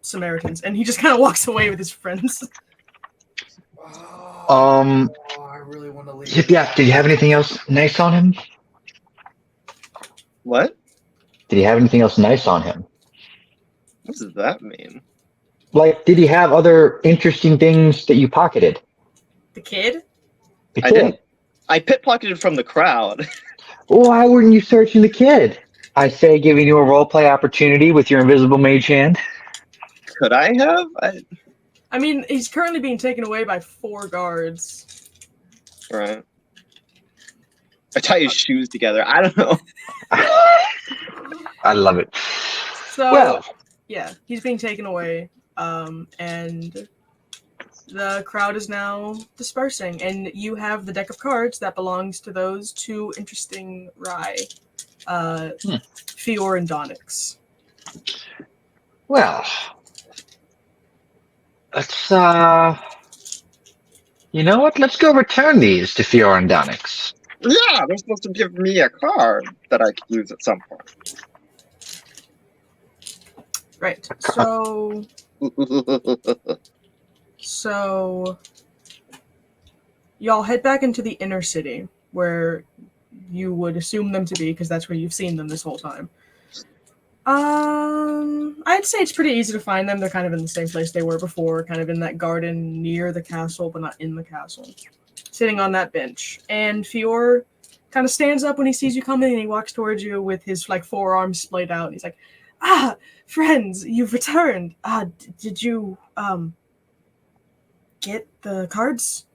Samaritans. And he just kind of walks away with his friends. Oh, I really want to leave. Yeah, did you have anything else nice on him? What? Did he have anything else nice on him? What does that mean? Like, did he have other interesting things that you pocketed? The kid? The I kid. didn't. I pit-pocketed from the crowd. Why weren't you searching the kid? I say giving you a roleplay opportunity with your invisible mage hand. Could I have? I mean, he's currently being taken away by 4 guards. Right. I tie his shoes together. I don't know. I love it. So, Well, yeah, he's being taken away. And the crowd is now dispersing. And you have the deck of cards that belongs to those 2 interesting Rai. Fior and Donix. well, let's, you know what? Let's go return these to Fior and Donix. Yeah, they're supposed to give me a card that I could use at some point. Right. So So y'all head back into the inner city where you would assume them to be because that's where you've seen them this whole time. I'd say it's pretty easy to find them. They're kind of in the same place they were before, kind of in that garden near the castle, but not in the castle. Sitting on that bench. And Fior kind of stands up when he sees you coming and he walks towards you with his like forearms splayed out. And he's like, "Ah, friends, you've returned. Did you get the cards?"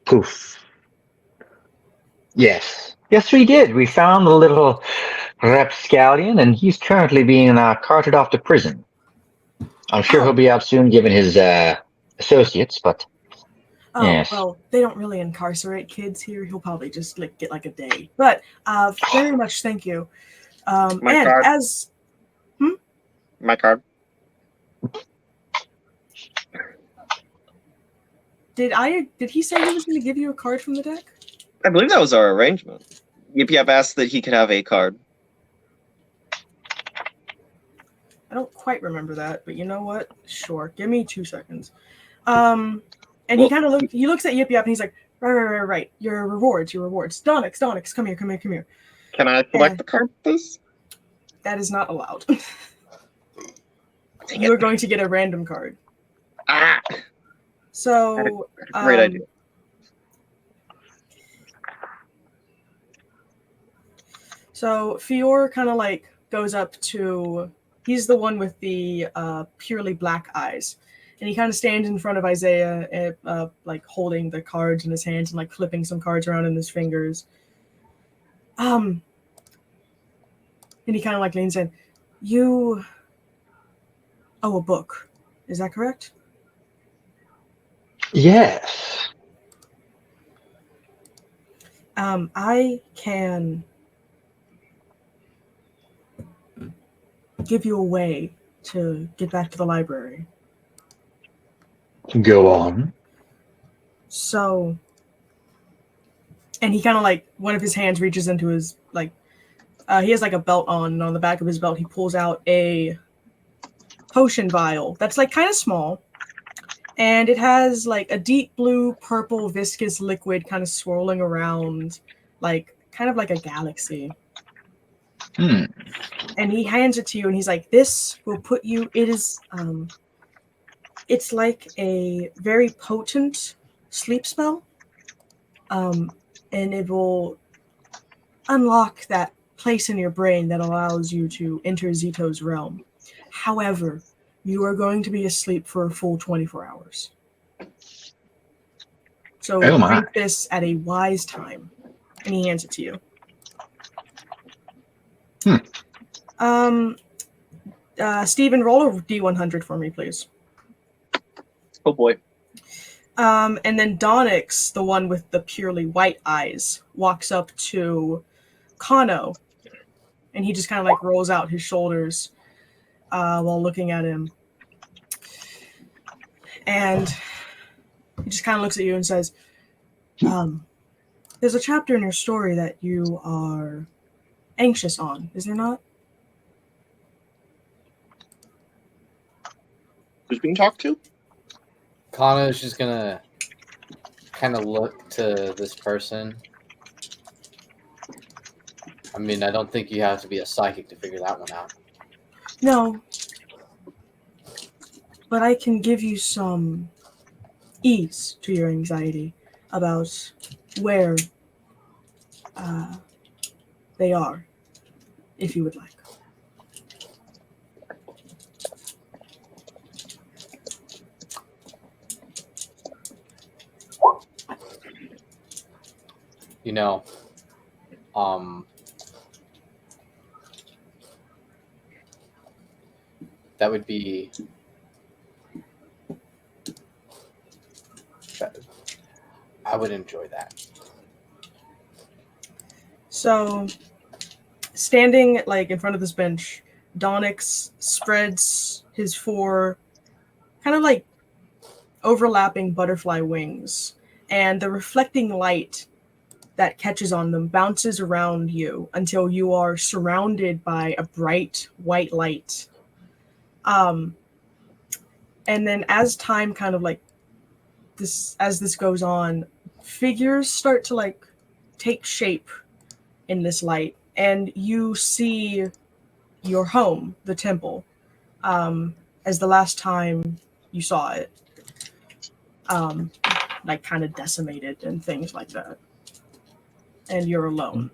Poof. Yes. Yes, we did. We found the little rapscallion, and he's currently being carted off to prison. I'm sure Oh. he'll be out soon given his associates, but Oh, yes. well, they don't really incarcerate kids here. He'll probably just get like a day. But very much thank you. My And card. as My card. did he say he was going to give you a card from the deck? I believe that was our arrangement. Yip Yap asked that he could have a card. I don't quite remember that, but you know what? Sure. Give me 2 seconds. And he kind of looks at Yip Yap and he's like, right. Your rewards. Donix, come here. Can I select the card, please? That is not allowed. Dang You're it. going to get a random card. Ah, So great idea. So Fior kind of like goes up to, he's the one with the purely black eyes. And he kind of stands in front of Isaiah, like holding the cards in his hands and like flipping some cards around in his fingers. And he kind of like leans in. You owe a book. Is that correct? Yes. I can give you a way to get back to the library. Go on. So, and he kind of like, one of his hands reaches into his, like, he has like a belt on, and on the back of his belt, he pulls out a potion vial that's like kind of small. And it has like a deep blue, purple, viscous liquid kind of swirling around, like, kind of like a galaxy. And he hands it to you and he's like, this will put you, it is, it's like a very potent sleep spell. And it will unlock that place in your brain that allows you to enter Zito's realm. However, you are going to be asleep for a full 24 hours. So drink this at a wise time. And he hands it to you. Steven, roll a D100 for me, please. Oh boy. And then Donix, the one with the purely white eyes, walks up to Kano, and he just kind of like rolls out his shoulders while looking at him. And he just kind of looks at you and says, there's a chapter in your story that you are anxious on, is there not? Who's being talked to? Kana's just gonna kind of look to this person. I mean, I don't think you have to be a psychic to figure that one out. No. But I can give you some ease to your anxiety about where they are, if you would like. You know, that would be... I would enjoy that. So, standing like in front of this bench, Donix spreads his four kind of like overlapping butterfly wings, and the reflecting light that catches on them bounces around you until you are surrounded by a bright white light. And then as time kind of like this goes on, figures start to like take shape in this light, and you see your home, the temple, as the last time you saw it, like kind of decimated and things like that. And you're alone.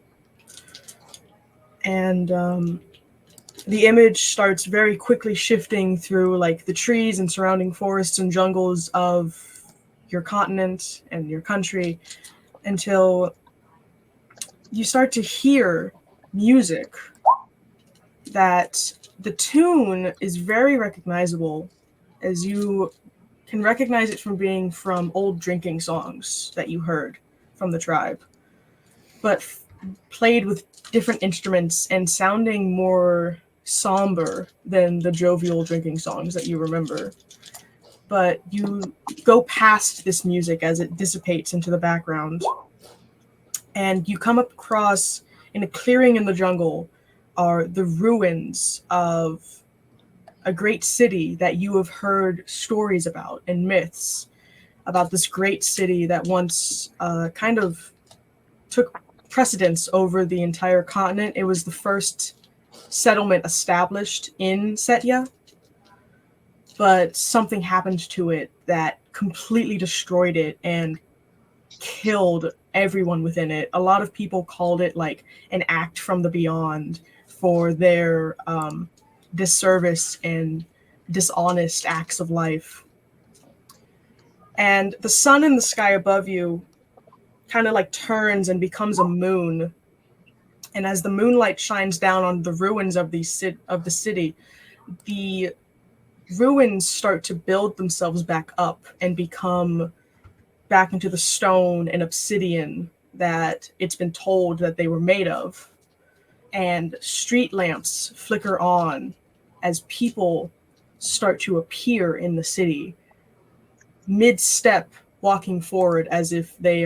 And the image starts very quickly shifting through like the trees and surrounding forests and jungles of your continent and your country until you start to hear music that the tune is very recognizable, as you can recognize it from being from old drinking songs that you heard from the tribe, but played with different instruments and sounding more somber than the jovial drinking songs that you remember. But you go past this music as it dissipates into the background, and you come across, in a clearing in the jungle, are the ruins of a great city that you have heard stories about and myths about. This great city that once kind of took precedence over the entire continent. It was the first settlement established in Setya, but something happened to it that completely destroyed it and killed everyone within it. A lot of people called it like an act from the beyond for their disservice and dishonest acts of life. And the sun in the sky above you kind of like turns and becomes a moon. And as the moonlight shines down on the ruins of the city, the ruins start to build themselves back up and become back into the stone and obsidian that it's been told that they were made of. And street lamps flicker on as people start to appear in the city, mid-step, walking forward as if they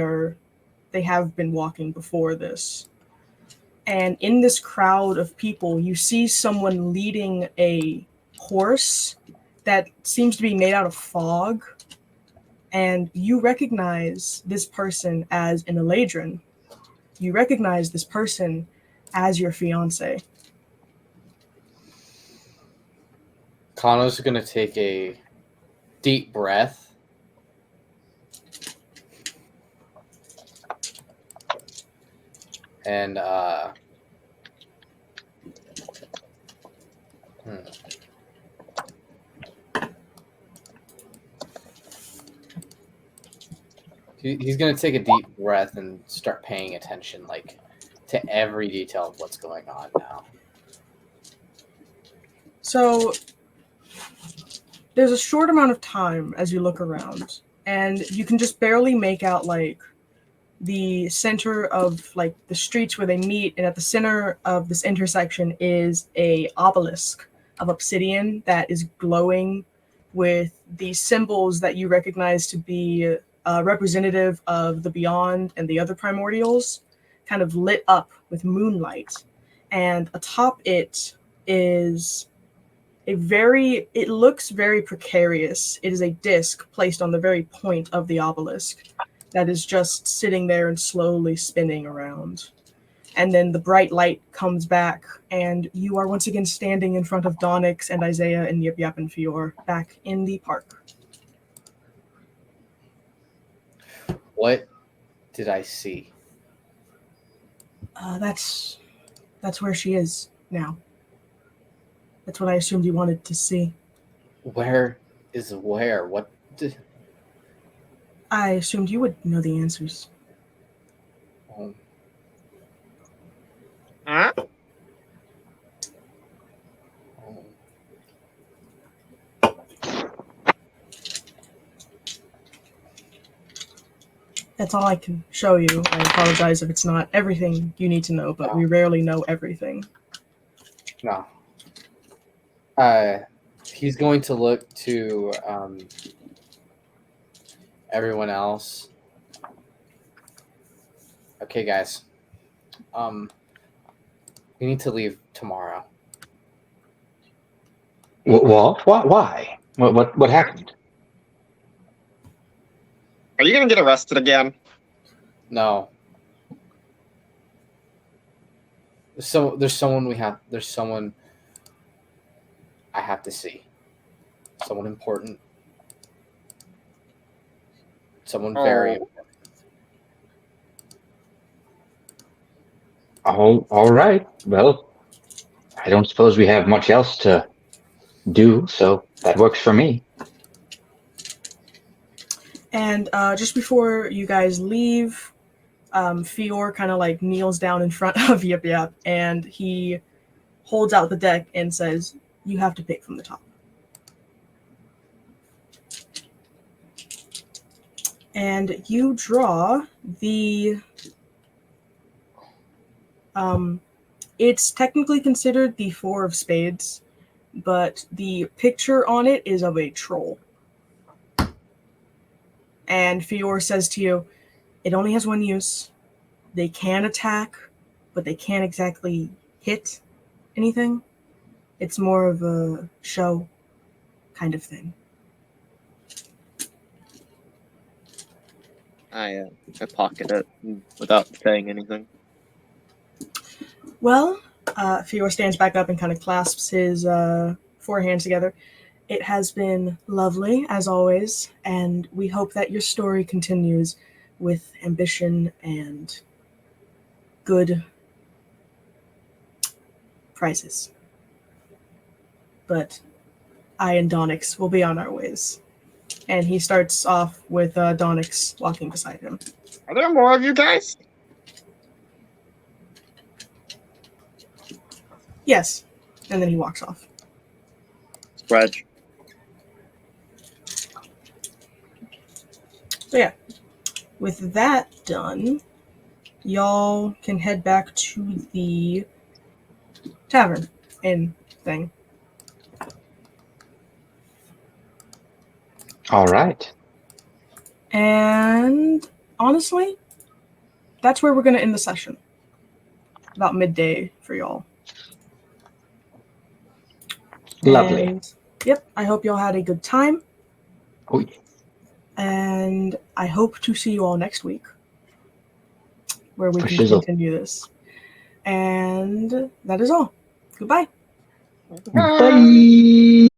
have been walking before this. And in this crowd of people, you see someone leading a horse that seems to be made out of fog. And you recognize this person as an Eladrin. You recognize this person as your fiance. Kano's going to take a deep breath. And he's going to take a deep breath and start paying attention, like, to every detail of what's going on now. So there's a short amount of time as you look around, and you can just barely make out like the center of like the streets where they meet, and at the center of this intersection is a obelisk of obsidian that is glowing with these symbols that you recognize to be representative of the beyond and the other primordials, kind of lit up with moonlight. And atop it is it looks very precarious. It is a disc placed on the very point of the obelisk that is just sitting there and slowly spinning around. And then the bright light comes back, and you are once again standing in front of Donix and Isaiah and Yip Yap and Fior back in the park. What did I see? That's where she is now. That's what I assumed you wanted to see. Where is where? What did... I assumed you would know the answers. Huh? That's all I can show you. I apologize if it's not everything you need to know, but we rarely know everything. No. He's going to look to everyone else. Okay, guys. We need to leave tomorrow. Well, why? What happened? Are you gonna get arrested again? No. There's someone I have to see. Someone important. Someone very Oh. All right. Well, I don't suppose we have much else to do, so that works for me. And just before you guys leave, Fior kind of like kneels down in front of Yip Yap, and he holds out the deck and says, "You have to pick from the top." And you draw the. It's technically considered the Four of Spades, but the picture on it is of a troll. And Fior says to you, "It only has one use. They can attack, but they can't exactly hit anything. It's more of a show kind of thing." I pocket it without saying anything. Well, Fior stands back up and kind of clasps his four hands together. "It has been lovely, as always, and we hope that your story continues with ambition and good prizes. But I and Donix will be on our ways." And he starts off with Donix walking beside him. Are there more of you guys? "Yes." And then he walks off. Spread. So yeah, with that done, y'all can head back to the tavern inn thing. All right. And honestly, that's where we're going to end the session. About midday for y'all. Lovely. And, yep, I hope y'all had a good time. Oh, yeah. And I hope to see you all next week, where we For can shizzle. continue this. And that is all. Goodbye. Bye.